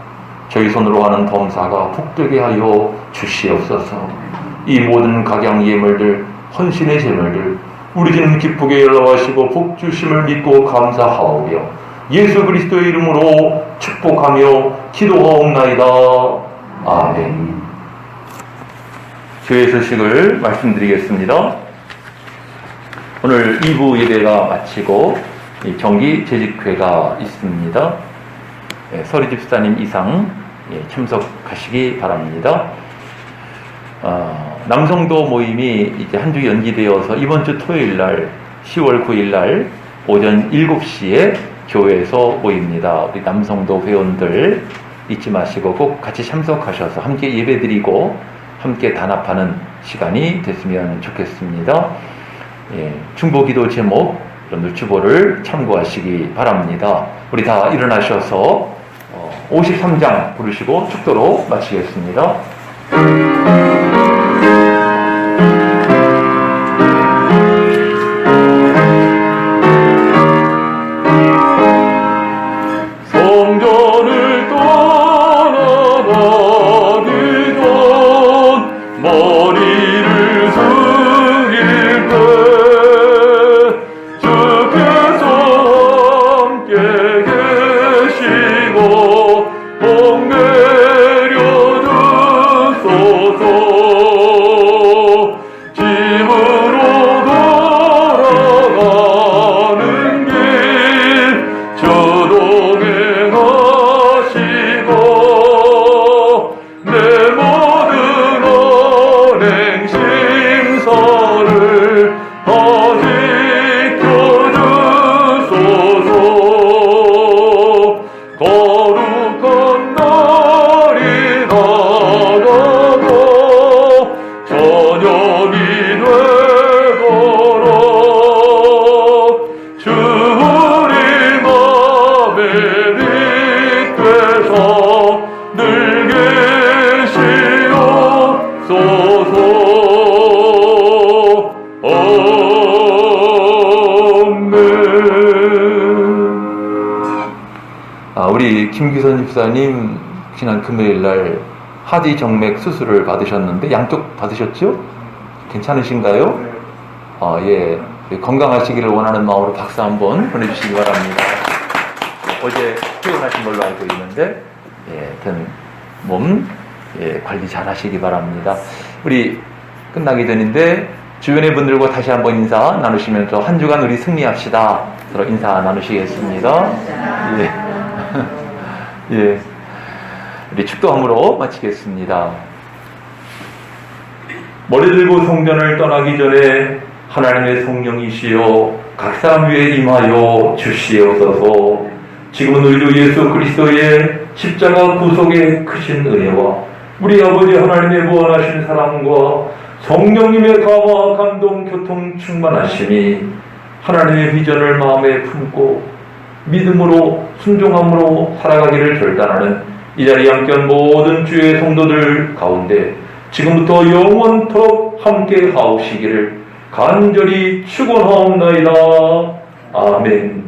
저희 손으로 하는 범사가 복되게 하여 주시옵소서. 이 모든 각양 예물들, 헌신의 제물들 우리 주님 기쁘게 연락하시고 복 주심을 믿고 감사하오며 예수 그리스도의 이름으로 축복하며 기도하옵나이다. 아멘. 교회 소식을 말씀드리겠습니다. 오늘 2부 예배가 마치고 정기 재직회가 있습니다. 서리 집사님 이상 참석하시기 바랍니다. 남성도 모임이 이제 한 주 연기되어서 이번 주 토요일 날 10월 9일 날 오전 7시에 교회에서 모입니다. 우리 남성도 회원들 잊지 마시고 꼭 같이 참석하셔서 함께 예배드리고 함께 단합하는 시간이 됐으면 좋겠습니다. 중보기도 제목 누추보를 참고하시기 바랍니다. 우리 다 일어나셔서 53장 부르시고 축도로 마치겠습니다. 성전을 떠나가기 전 머리를 숙일 때 주께서 함께 계시고 복 내려 주소서. 집으로 돌아가는 길 주동에 하시고 내 모든 언행 심사를 다 지켜주소서. 거룩한 날이 다가고 저녁이 되도록 주 우리 맘에 빛 되사 늘 계시옵소서. 우리 김기선 집사님 지난 금요일날 하디 정맥 수술을 받으셨는데 양쪽 받으셨죠? 괜찮으신가요? 예, 건강하시기를 원하는 마음으로 박수 한번 보내주시기 바랍니다. 어제 퇴원하신 걸로 알고 있는데 하여튼 몸 관리 잘 하시기 바랍니다. 우리 끝나기 전인데 주변의 분들과 다시 한번 인사 나누시면서 한 주간 우리 승리합시다. 서로 인사 나누시겠습니다. 예, 우리 축도함으로 마치겠습니다. 머리 들고 성전을 떠나기 전에 하나님의 성령이시여 각 사람 위에 임하여 주시옵소서. 지금은 우리 주 예수 그리스도의 십자가 구속의 크신 은혜와 우리 아버지 하나님의 무한하신 사랑과 성령님의 감화 감동 교통 충만하심이 하나님의 비전을 마음에 품고 믿음으로 순종함으로 살아가기를 결단하는 이 자리에 함께한 모든 주의 성도들 가운데 지금부터 영원토록 함께 하옵시기를 간절히 축원하옵나이다. 아멘.